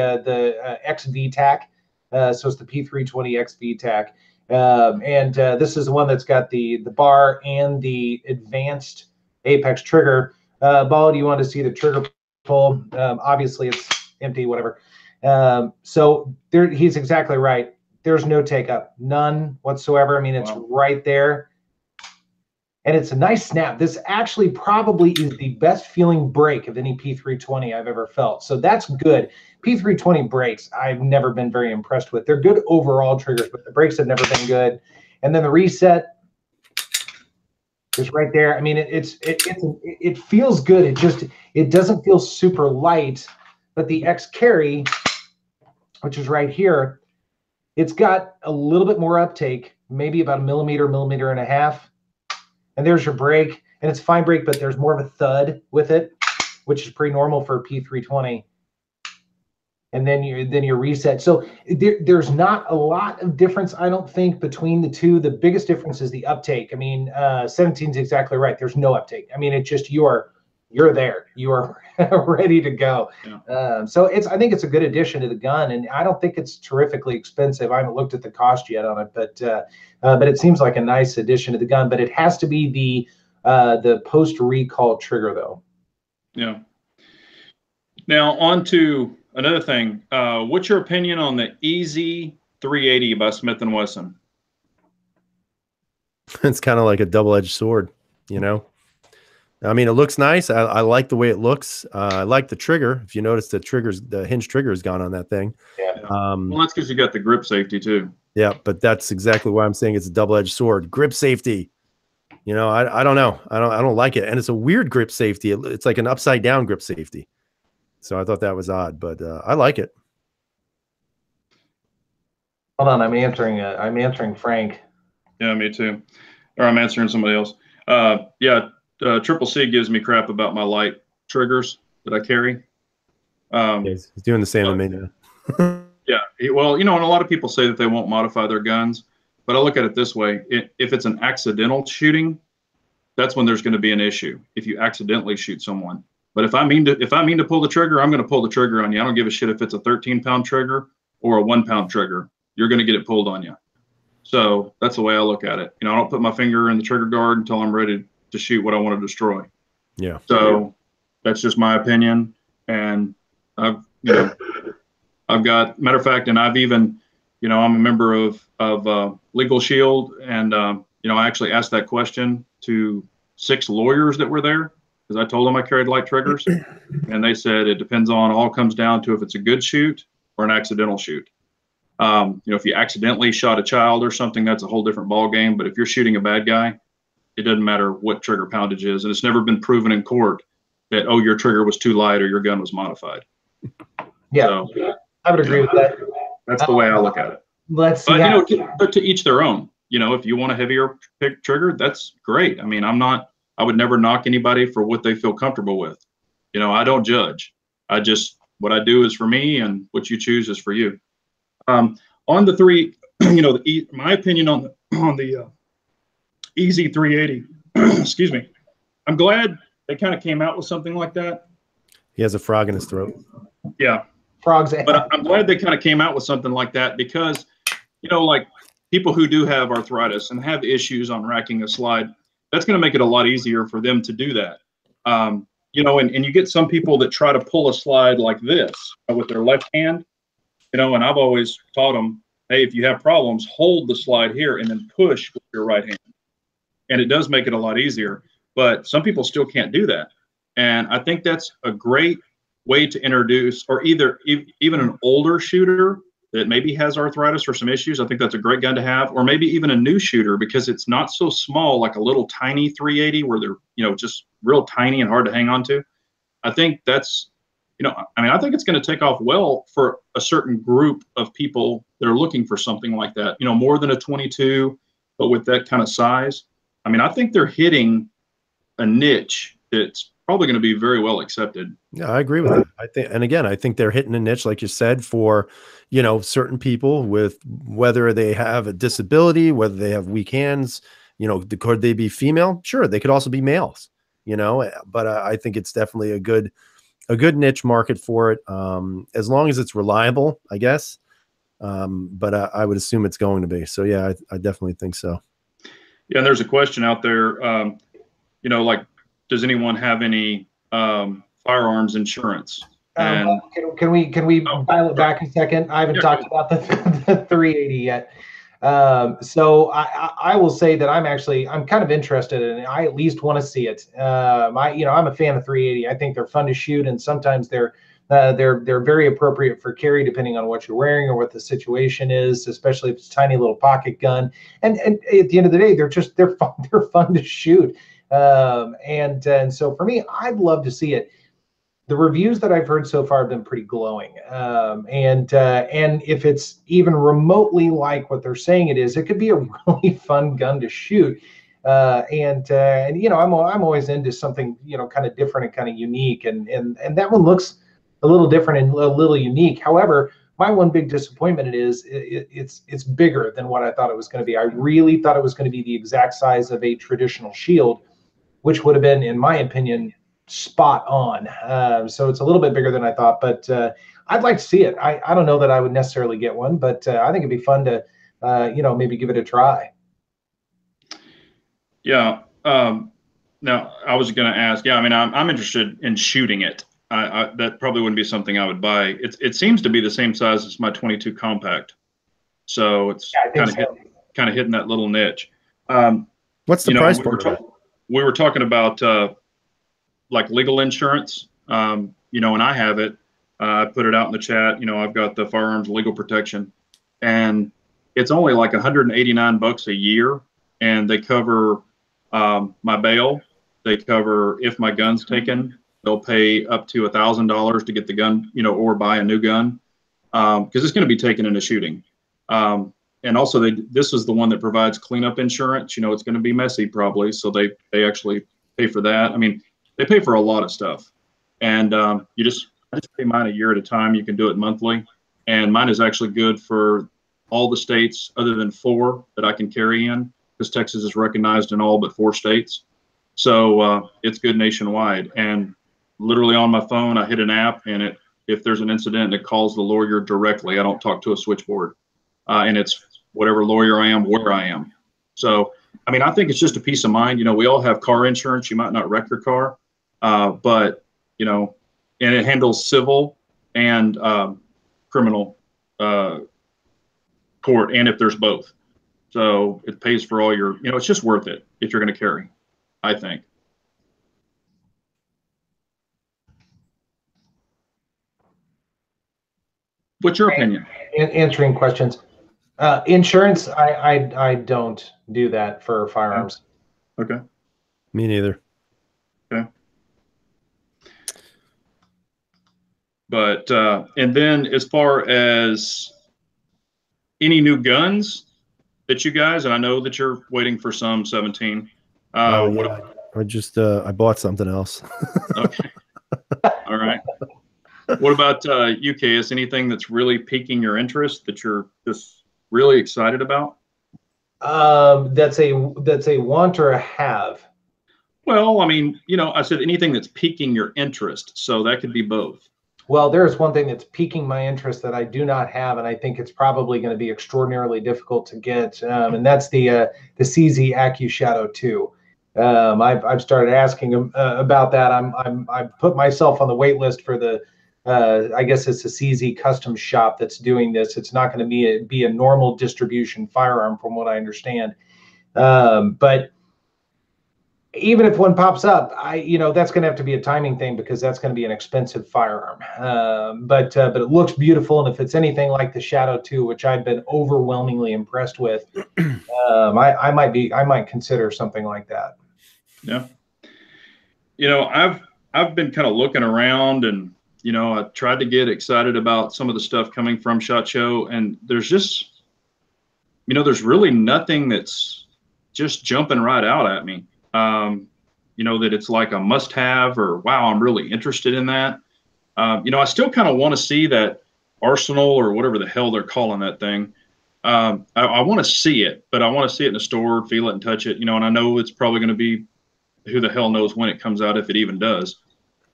XV-TAC, so it's the P320 XV-TAC, and this is the one that's got the bar and the advanced apex trigger. Bald, you want to see the trigger pull? Obviously, it's empty, whatever. So he's exactly right. There's no take up, none whatsoever. I mean, it's right there. And it's a nice snap. This actually probably is the best feeling break of any P320 I've ever felt. So that's good. P320 brakes, I've never been very impressed with. They're good overall triggers, but the brakes have never been good. And then the reset is right there. I mean, it feels good. It doesn't feel super light, but the X carry, which is right here, it's got a little bit more uptake, maybe about a millimeter and a half. And there's your brake, and it's fine brake, but there's more of a thud with it, which is pretty normal for a P320. And then your reset. So there's not a lot of difference, I don't think, between the two. The biggest difference is the uptake. I mean, 17 is exactly right. There's no uptake. I mean, it's just you're there. You are ready to go. Yeah. So I think it's a good addition to the gun, and I don't think it's terrifically expensive. I haven't looked at the cost yet on it, but it seems like a nice addition to the gun. But it has to be the post recall trigger, though. Yeah. Now on to another thing. What's your opinion on the Easy 380 by Smith & Wesson? It's kind of like a double-edged sword, you know. I mean, it looks nice. I like the way it looks. I like the trigger. If you notice, the hinge trigger is gone on that thing. Yeah. Well, that's because you got the grip safety too. Yeah, but that's exactly why I'm saying it's a double-edged sword. Grip safety. You know, I don't know. I don't like it, and it's a weird grip safety. It's like an upside-down grip safety. So I thought that was odd, but I like it. Hold on, I'm answering Frank. Yeah, me too. Or I'm answering somebody else. Yeah. Triple C gives me crap about my light triggers that I carry. He's doing the same to me now. Yeah. Well, you know, and a lot of people say that they won't modify their guns, but I look at it this way. If it's an accidental shooting, that's when there's going to be an issue. If you accidentally shoot someone. But if I mean to pull the trigger, I'm going to pull the trigger on you. I don't give a shit if it's a 13-pound trigger or a 1-pound trigger. You're going to get it pulled on you. So that's the way I look at it. You know, I don't put my finger in the trigger guard until I'm ready to shoot what I want to destroy. Yeah. So that's just my opinion. And I've got, matter of fact, and I've even, you know, I'm a member of Legal Shield, and you know, I actually asked that question to 6 lawyers that were there because I told them I carried light triggers, and they said it depends on, all comes down to if it's a good shoot or an accidental shoot. You know, if you accidentally shot a child or something, that's a whole different ball game. But if you're shooting a bad guy, it doesn't matter what trigger poundage is, and it's never been proven in court that, oh, your trigger was too light or your gun was modified. Yeah, so, I would agree with that. That's the way I look at it. Let's see. But, you know, but to each their own. You know, if you want a heavier trigger, that's great. I mean, I would never knock anybody for what they feel comfortable with. You know, I don't judge. What I do is for me, and what you choose is for you. On the three, you know, my opinion on the Easy 380, excuse me. I'm glad they kind of came out with something like that. He has a frog in his throat. Yeah. Frogs. But I'm glad they kind of came out with something like that because, you know, like people who do have arthritis and have issues on racking a slide, that's going to make it a lot easier for them to do that. You know, and you get some people that try to pull a slide like this with their left hand, you know, and I've always taught them, hey, if you have problems, hold the slide here and then push with your right hand. And it does make it a lot easier, but some people still can't do that. And I think that's a great way to introduce, or even an older shooter that maybe has arthritis or some issues, I think that's a great gun to have. Or maybe even a new shooter, because it's not so small, like a little tiny 380 where they're, you know, just real tiny and hard to hang on to. I think that's, you know, I mean, I think it's going to take off well for a certain group of people that are looking for something like that, you know, more than a 22, but with that kind of size. I mean, I think they're hitting a niche that's probably going to be very well accepted. Yeah, I agree with that. I think, and again, I think they're hitting a niche, like you said, for, you know, certain people, with whether they have a disability, whether they have weak hands, you know, could they be female? Sure. They could also be males, you know, but I think it's definitely a good niche market for it. As long as it's reliable, I guess. But I would assume it's going to be. So yeah, I definitely think so. Yeah. And there's a question out there, you know, like, does anyone have any firearms insurance? And can we dial it back a second? I haven't talked about the 380 yet. So I will say that I'm kind of interested in it. I at least want to see it. I'm a fan of 380. I think they're fun to shoot, and sometimes they're very appropriate for carry, depending on what you're wearing or what the situation is, especially if it's a tiny little pocket gun. And at the end of the day, they're fun to shoot. And so for me, I'd love to see it. The reviews that I've heard so far have been pretty glowing. And if it's even remotely like what they're saying it is, it could be a really fun gun to shoot. And you know, I'm always into something, you know, kind of different and kind of unique. And that one looks a little different and a little unique. However, my one big disappointment it's bigger than what I thought it was going to be. I really thought it was going to be the exact size of a traditional shield, which would have been, in my opinion, spot on. So it's a little bit bigger than I thought, but I'd like to see it. I don't know that I would necessarily get one, but I think it'd be fun to, you know, maybe give it a try. Yeah. Now I was going to ask, yeah, I mean, I'm interested in shooting it. That probably wouldn't be something I would buy. It seems to be the same size as my 22 compact. So it's kind of hitting that little niche. What's the price point? We were talking about like legal insurance, you know, and I have it. I put it out in the chat. You know, I've got the firearms legal protection, and it's only like $189 a year, and they cover my bail. They cover if my gun's taken. They'll pay up to $1,000 to get the gun, you know, or buy a new gun, because it's going to be taken in a shooting. And also, this is the one that provides cleanup insurance. You know, it's going to be messy probably, so they actually pay for that. I mean, they pay for a lot of stuff, and I just pay mine a year at a time. You can do it monthly, and mine is actually good for all the states other than 4 that I can carry in, because Texas is recognized in all but 4 states. So it's good nationwide. And literally on my phone, I hit an app, and if there's an incident, it calls the lawyer directly. I don't talk to a switchboard, and it's whatever lawyer I am, where I am. So, I mean, I think it's just a peace of mind. You know, we all have car insurance. You might not wreck your car, but, you know, and it handles civil and criminal court, and if there's both. So it pays for all your, you know, it's just worth it if you're going to carry, I think. What's your opinion? Answering questions. Insurance, I don't do that for firearms. Okay. Me neither. Okay. But and then as far as any new guns that you guys, and I know that you're waiting for some 17. Yeah. I bought something else. Okay. All right. What about UKS? Anything that's really piquing your interest that you're just really excited about? That's a want or a have. Well, I mean, you know, I said anything that's piquing your interest, so that could be both. Well, there's one thing that's piquing my interest that I do not have, and I think it's probably going to be extraordinarily difficult to get, and that's the CZ AccuShadow 2. I've started asking about that. I've put myself on the wait list for the. I guess it's a CZ custom shop that's doing this. It's not going to be a normal distribution firearm, from what I understand. But even if one pops up, that's going to have to be a timing thing because that's going to be an expensive firearm. But it looks beautiful, and if it's anything like the Shadow 2, which I've been overwhelmingly impressed with, I might consider something like that. Yeah. I've been kind of looking around, and I tried to get excited about some of the stuff coming from SHOT Show, and there's just there's really nothing that's just jumping right out at me. That it's like a must-have, or wow, I'm really interested in that. I still kind of want to see that Arsenal, or whatever the hell they're calling that thing. I want to see it, but I want to see it in the store, feel it, and touch it. And I know it's probably going to be, who the hell knows when it comes out, if it even does.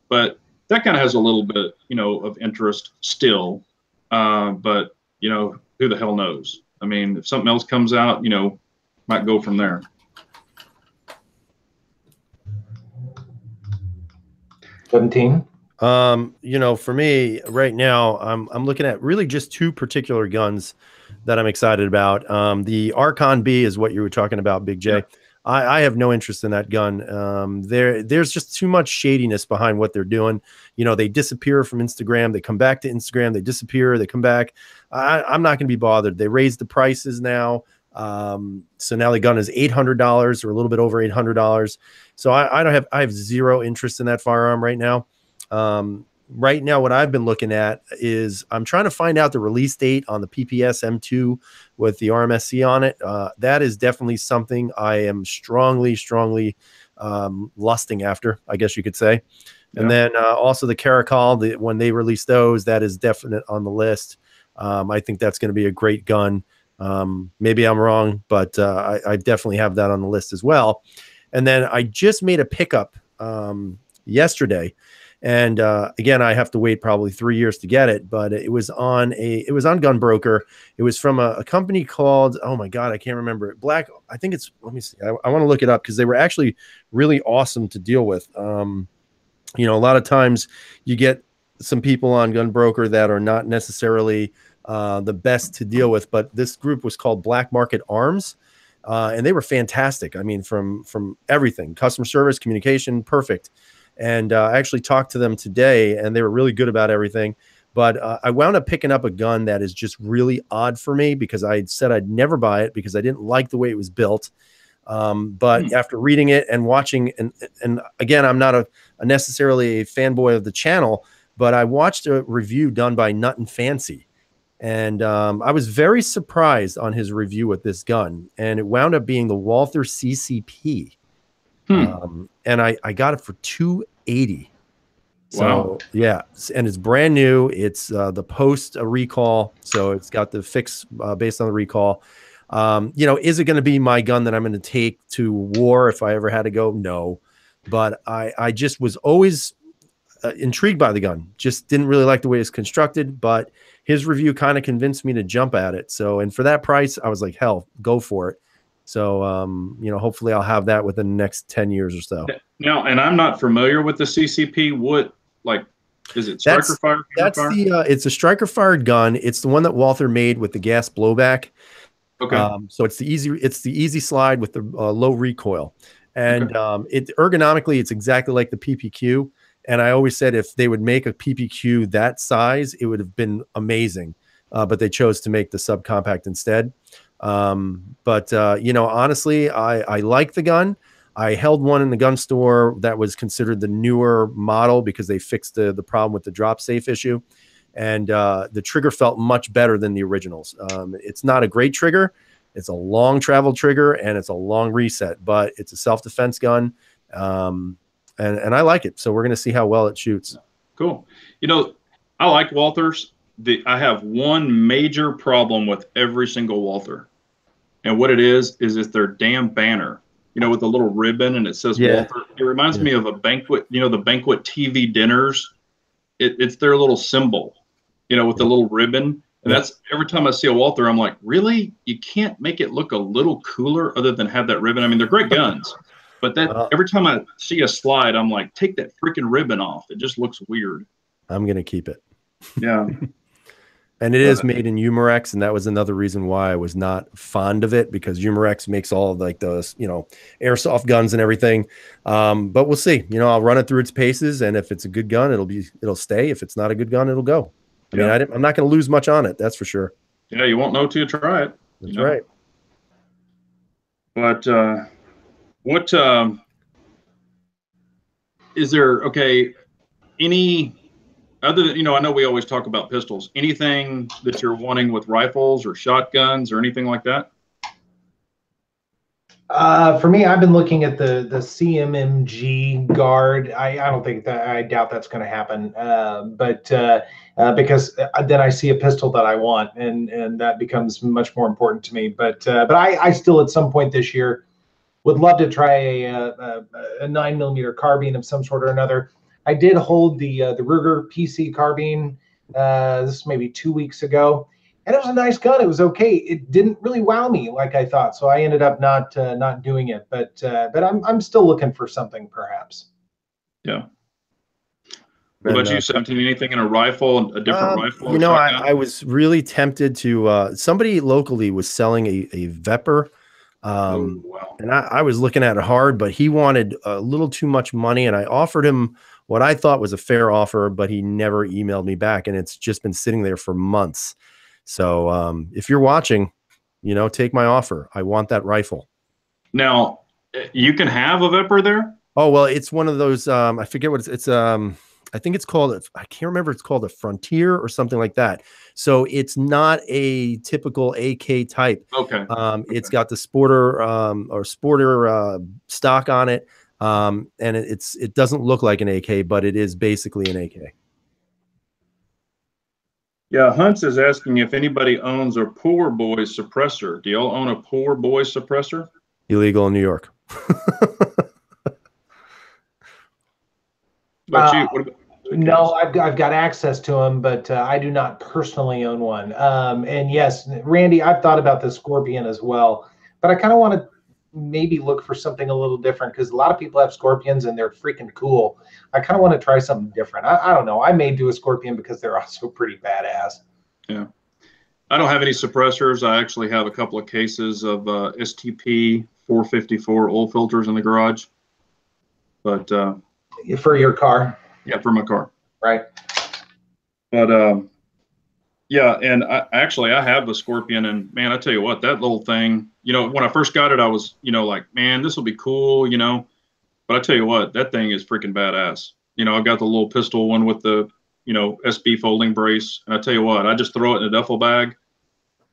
But that kind of has a little bit, of interest still. But who the hell knows? I mean, if something else comes out, might go from there. $17. For me right now, I'm looking at really just two particular guns that I'm excited about. The Archon B is what you were talking about, Big J. Yeah. I have no interest in that gun. There's just too much shadiness behind what they're doing. They disappear from Instagram, they come back to Instagram, they disappear, they come back. I'm not going to be bothered. They raised the prices now. So now the gun is $800 or a little bit over $800. So I have zero interest in that firearm right now. Right now, what I've been looking at is I'm trying to find out the release date on the PPS M2 with the RMSC on it. That is definitely something I am strongly lusting after, I guess you could say. Yeah. And then also the Caracal, when they release those, that is definite on the list. I think that's going to be a great gun. Maybe I'm wrong, but I definitely have that on the list as well. And then I just made a pickup yesterday. And again, I have to wait probably 3 years to get it, but it was on GunBroker. It was from a company called, oh my God, I can't remember it. I think it's, let me see. I want to look it up because they were actually really awesome to deal with. A lot of times you get some people on GunBroker that are not necessarily the best to deal with, but this group was called Black Market Arms. And they were fantastic. I mean, from everything, customer service, communication, perfect. And I actually talked to them today, and they were really good about everything. But I wound up picking up a gun that is just really odd for me because I said I'd never buy it because I didn't like the way it was built. But after reading it and watching, and again, I'm not necessarily a fanboy of the channel, but I watched a review done by Nut and Fancy. And I was very surprised on his review with this gun. And it wound up being the Walther CCP. And I got it for $280. So wow. Yeah, and it's brand new. It's the post recall, so it's got the fix based on the recall. Is it going to be my gun that I'm going to take to war if I ever had to go? No, but I just was always intrigued by the gun. Just didn't really like the way it's constructed, but his review kind of convinced me to jump at it. So, and for that price, I was like, hell, go for it. So, hopefully I'll have that within the next 10 years or so. Now, and I'm not familiar with the CCP. What, is it striker fired? It's a striker fired gun. It's the one that Walther made with the gas blowback. Okay. So it's the easy slide with the low recoil. And it ergonomically, it's exactly like the PPQ. And I always said if they would make a PPQ that size, it would have been amazing. But they chose to make the subcompact instead. Honestly, I like the gun. I held one in the gun store that was considered the newer model because they fixed the problem with the drop safe issue. And the trigger felt much better than the originals. It's not a great trigger. It's a long travel trigger and it's a long reset, but it's a self-defense gun. And I like it. So we're going to see how well it shoots. Cool. I like Walthers. I have one major problem with every single Walther. And what it is it's their damn banner, with the little ribbon and it says Walther. It reminds me of a banquet, the banquet TV dinners. It's their little symbol, with the little ribbon. And that's every time I see a Walther, I'm like, really? You can't make it look a little cooler other than have that ribbon? I mean, they're great guns. But every time I see a slide, I'm like, take that freaking ribbon off. It just looks weird. I'm going to keep it. Yeah. And it is made in Umarex, and that was another reason why I was not fond of it, because Umarex makes all of like those, you know, airsoft guns and everything. But we'll see. You know, I'll run it through its paces, and if it's a good gun, it'll stay. If it's not a good gun, it'll go. I mean, I'm not going to lose much on it. That's for sure. Yeah, you won't know till you try it. That's right. But what is there? Okay, any other than, you know, I know we always talk about pistols. Anything that you're wanting with rifles or shotguns or anything like that? For me, I've been looking at the CMMG guard. I don't think that, I doubt that's going to happen. Because then I see a pistol that I want, and that becomes much more important to me. But I still at some point this year would love to try a 9mm carbine of some sort or another. I did hold the Ruger PC carbine. This is maybe 2 weeks ago. And it was a nice gun. It was okay. It didn't really wow me like I thought, so I ended up not doing it. But I'm still looking for something, perhaps. Yeah. What about you, 17? Anything in a rifle, a different rifle? You know, I was really tempted to. Somebody locally was selling a Vepr, wow. and I was looking at it hard, but he wanted a little too much money, and I offered him what I thought was a fair offer, but he never emailed me back, and it's just been sitting there for months. So if you're watching, you know, take my offer. I want that rifle. Now, you can have a Vepr there? Oh, well, it's one of those, I forget what it's I think it's called, I can't remember, it's called a Frontier or something like that. So it's not a typical AK type. Okay. It's got the sporter stock on it. And it doesn't look like an AK, but it is basically an AK. Yeah, Hunts is asking if anybody owns a poor boy suppressor. Do y'all own a poor boy suppressor? Illegal in New York. No, I've got access to them, but I do not personally own one. And yes, Randy, I've thought about the Scorpion as well, but I kind of want to maybe look for something a little different, because a lot of people have Scorpions and they're freaking cool. I kind of want to try something different. I don't know. I may do a Scorpion because they're also pretty badass. Yeah. I don't have any suppressors. I actually have a couple of cases of STP 454 oil filters in the garage. But for your car? Yeah, for my car. Right. But yeah, and I have the Scorpion, and man, I tell you what, that little thing, you know, when I first got it, I was, you know, like, man, this will be cool, you know. But I tell you what, that thing is freaking badass. You know, I've got the little pistol one with the, you know, SB folding brace. And I tell you what, I just throw it in a duffel bag,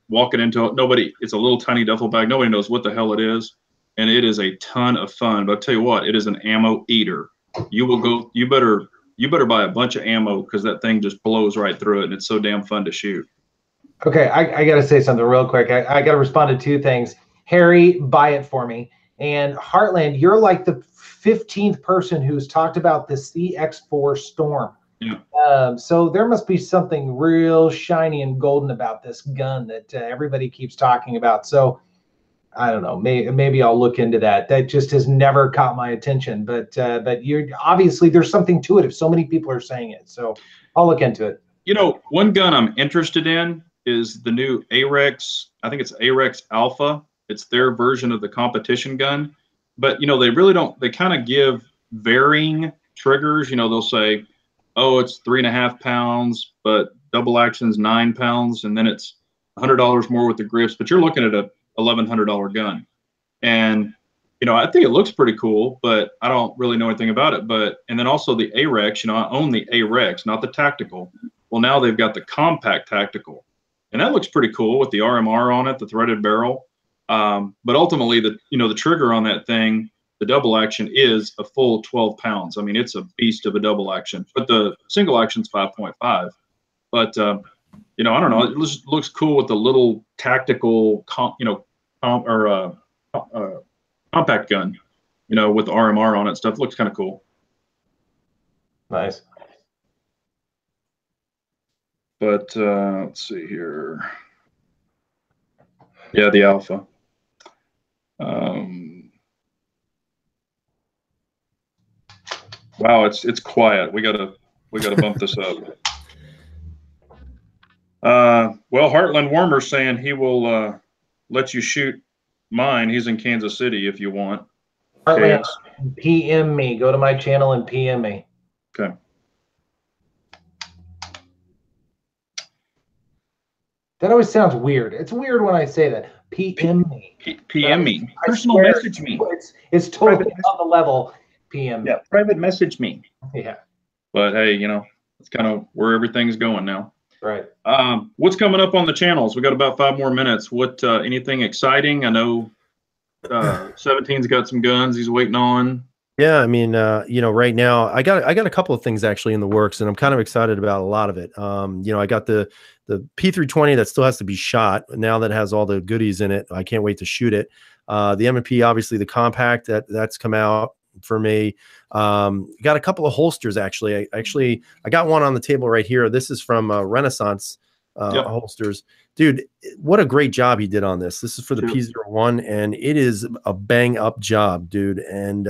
walk it into it. It's a little tiny duffel bag. Nobody knows what the hell it is. And it is a ton of fun. But I tell you what, it is an ammo eater. You better buy a bunch of ammo, because that thing just blows right through it. And it's so damn fun to shoot. Okay, I got to say something real quick. I got to respond to two things. Harry, buy it for me. And Heartland, you're like the 15th person who's talked about the CX4 Storm. Yeah. So there must be something real shiny and golden about this gun that everybody keeps talking about. So I don't know. Maybe I'll look into that. That just has never caught my attention. But you're obviously, there's something to it if so many people are saying it. So I'll look into it. You know, one gun I'm interested in is the new Arex. I think it's Arex Alpha. It's their version of the competition gun. But, you know, they really don't, they kind of give varying triggers. You know, they'll say, oh, it's 3.5 pounds, but double action's 9 pounds. And then it's $100 more with the grips. But you're looking at a $1,100 gun. And, you know, I think it looks pretty cool, but I don't really know anything about it. But, and then also the Arex, you know, I own the Arex, not the tactical. Well, now they've got the compact tactical. And that looks pretty cool with the RMR on it, the threaded barrel. But ultimately, the trigger on that thing, the double action, is a full 12 pounds. I mean, it's a beast of a double action. But the single action's 5.5. But you know, I don't know. It just looks cool with the little tactical, compact gun. You know, with the RMR on it, stuff looks kind of cool. Nice. But let's see here. Yeah, the Alpha. Wow, it's quiet. We gotta bump this up. Well, Heartland Warmer's saying he will let you shoot mine. He's in Kansas City if you want. Heartland, PM me. Go to my channel and PM me. Okay. That always sounds weird. It's weird when I say that. PM me. PM me. Personal message me. It's totally on the level. PM me. Yeah, private message me. Yeah. But hey, you know, it's kind of where everything's going now. Right. What's coming up on the channels? We got about 5 more minutes. What anything exciting? I know 17's got some guns he's waiting on. Yeah, I mean, you know, right now I got a couple of things actually in the works, and I'm kind of excited about a lot of it. You know, I got the P320 that still has to be shot now that has all the goodies in it. I can't wait to shoot it. The M&P, obviously the compact that's come out for me. Got a couple of holsters actually. I got one on the table right here. This is from Renaissance holsters. Dude, what a great job he did on this. This is for the P01, and it is a bang up job, dude. And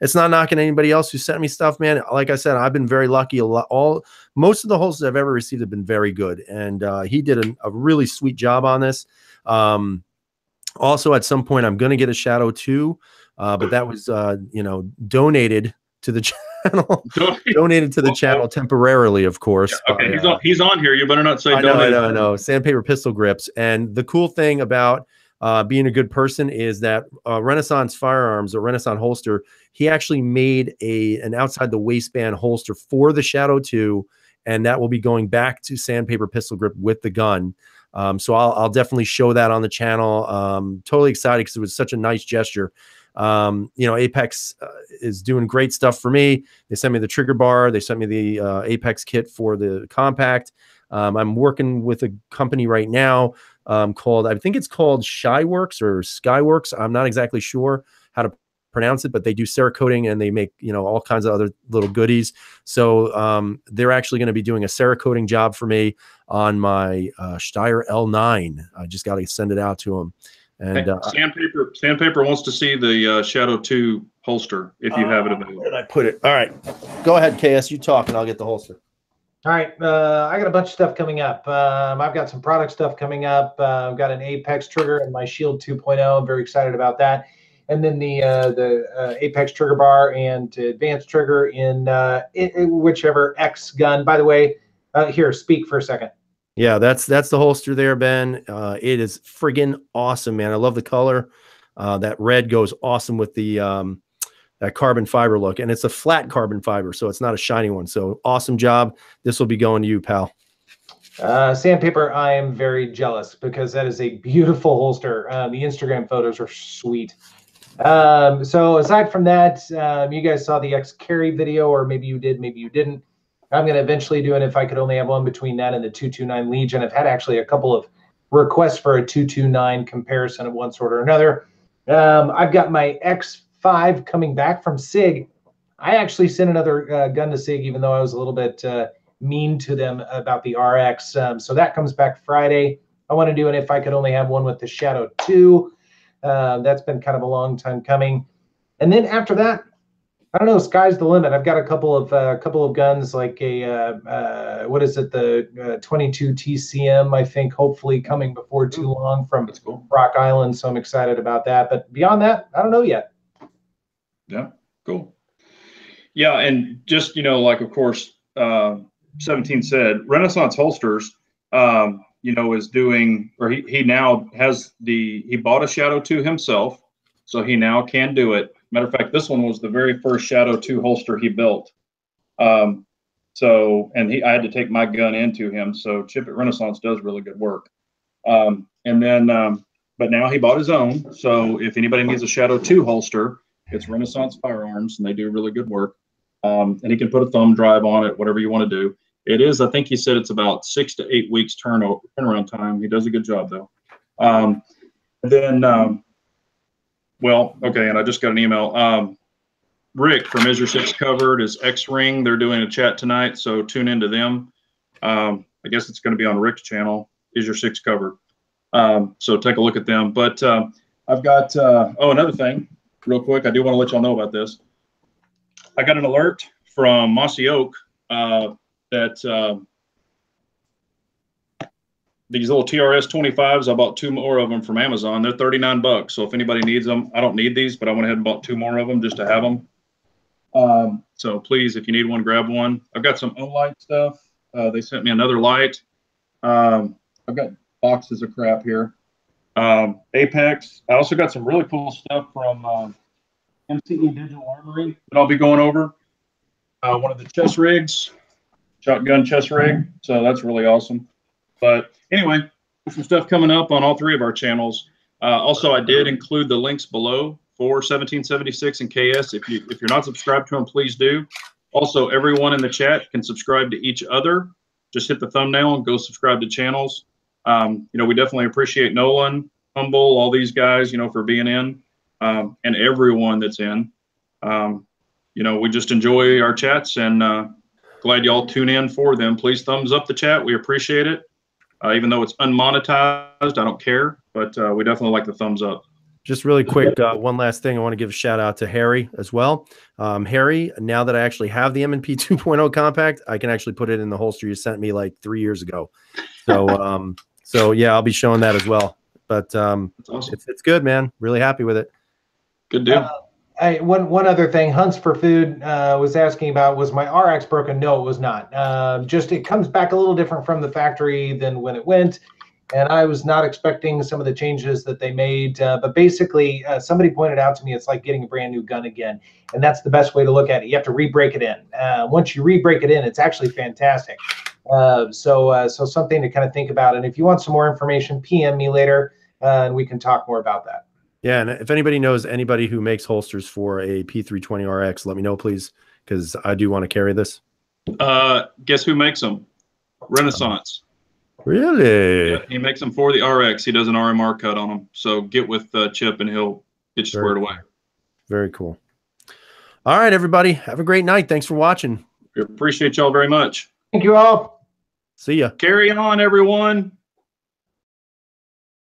it's not knocking anybody else who sent me stuff, man. Like I said, I've been very lucky. Most of the holsters I've ever received have been very good, and he did a really sweet job on this. Also, at some point, I'm going to get a Shadow 2, but that was you know, donated to the channel. Donated to the channel temporarily, of course. Yeah, okay, he's on here. You better not say I know. Sandpaper pistol grips. And the cool thing about being a good person is that Renaissance Firearms, or Renaissance Holster, he actually made an outside the waistband holster for the Shadow 2, and that will be going back to Sandpaper pistol grip with the gun. So I'll definitely show that on the channel. Totally excited because it was such a nice gesture. You know, Apex is doing great stuff for me. They sent me the trigger bar. They sent me the Apex kit for the compact. I'm working with a company right now called, I think it's called Shyworks or Skyworks. I'm not exactly sure how to pronounce it, but they do Cerakoting and they make, you know, all kinds of other little goodies. So they're actually going to be doing a Cerakoting job for me on my Steyr L9. I just got to send it out to them. And Sandpaper wants to see the Shadow 2 holster if you have it available. Where did I put it? All right, go ahead, KS. You talk, and I'll get the holster. All right, I got a bunch of stuff coming up. I've got some product stuff coming up. I've got an Apex trigger and my Shield 2.0. I'm very excited about that. And then the Apex trigger bar and advanced trigger in whichever X gun. By the way, here, speak for a second. Yeah, that's the holster there, Ben. It is friggin' awesome, man. I love the color. That red goes awesome with the that carbon fiber look, and it's a flat carbon fiber, so it's not a shiny one. So awesome job. This will be going to you, pal. Sandpaper, I am very jealous because that is a beautiful holster. The Instagram photos are sweet. So aside from that, you guys saw the X carry video, or maybe you did, maybe you didn't. I'm going to eventually do it if I could only have one between that and the 229 Legion. I've had actually a couple of requests for a 229 comparison of one sort or another. I've got my X5 coming back from Sig. I actually sent another gun to Sig, even though I was a little bit mean to them about the RX. So that comes back Friday. I want to do it if I could only have one with the Shadow 2. That's been kind of a long time coming. And then after that, I don't know, sky's the limit. I've got a couple of guns, like a what is it, the 22 TCM, I think, hopefully coming before too long from Rock Island. So I'm excited about that. But beyond that, I don't know yet. Yeah, cool. Yeah, and just, you know, like, of course, 17 said, Renaissance Holsters, you know, is doing, or he now has he bought a Shadow 2 himself, so he now can do it. Matter of fact, this one was the very first Shadow 2 holster he built. So, and I had to take my gun into him. So Chip at Renaissance does really good work. And then, but now he bought his own. So if anybody needs a Shadow 2 holster, it's Renaissance Firearms, and they do really good work. And he can put a thumb drive on it, whatever you want to do. It is, I think he said it's about 6 to 8 weeks turnaround time. He does a good job though. Well, okay, and I just got an email. Rick from Is Your Six Covered is X-Ring. They're doing a chat tonight, so tune into them. I guess it's going to be on Rick's channel, Is Your Six Covered. So take a look at them. But I've got, another thing, real quick. I do want to let y'all know about this. I got an alert from Mossy Oak that these little TRS 25s. I bought 2 more of them from Amazon. They're $39. So if anybody needs them, I don't need these, but I went ahead and bought 2 more of them just to have them. So please, if you need one, grab one. I've got some Olight stuff. They sent me another light. I've got boxes of crap here. Apex. I also got some really cool stuff from MCE Digital Armory that I'll be going over. One of the chest rigs, shotgun chest rig. So that's really awesome. But anyway, there's some stuff coming up on all 3 of our channels. Also, I did include the links below for 1776 and KS. If you're not subscribed to them, please do. Also, everyone in the chat can subscribe to each other. Just hit the thumbnail and go subscribe to channels. You know, we definitely appreciate Nolan, Humble, all these guys, you know, for being in, and everyone that's in. You know, we just enjoy our chats, and glad y'all tune in for them. Please thumbs up the chat. We appreciate it. Even though it's unmonetized, I don't care, but we definitely like the thumbs up. Just really quick, one last thing. I want to give a shout out to Harry as well. Harry, now that I actually have the M&P 2.0 compact, I can actually put it in the holster you sent me like 3 years ago. So, so yeah, I'll be showing that as well. But awesome. It's good, man. Really happy with it. Good deal. One other thing, Hunts for Food was asking about, was my RX broken? No, it was not. Just it comes back a little different from the factory than when it went. And I was not expecting some of the changes that they made. But basically, somebody pointed out to me, it's like getting a brand new gun again. And that's the best way to look at it. You have to re-break it in. Once you re-break it in, it's actually fantastic. So something to kind of think about. And if you want some more information, PM me later, and we can talk more about that. Yeah, and if anybody knows anybody who makes holsters for a P320RX, let me know, please, because I do want to carry this. Guess who makes them? Renaissance. Really? Yeah, he makes them for the RX. He does an RMR cut on them. So get with Chip, and he'll get you squared away. Very cool. All right, everybody. Have a great night. Thanks for watching. We appreciate y'all very much. Thank you all. See ya. Carry on, everyone.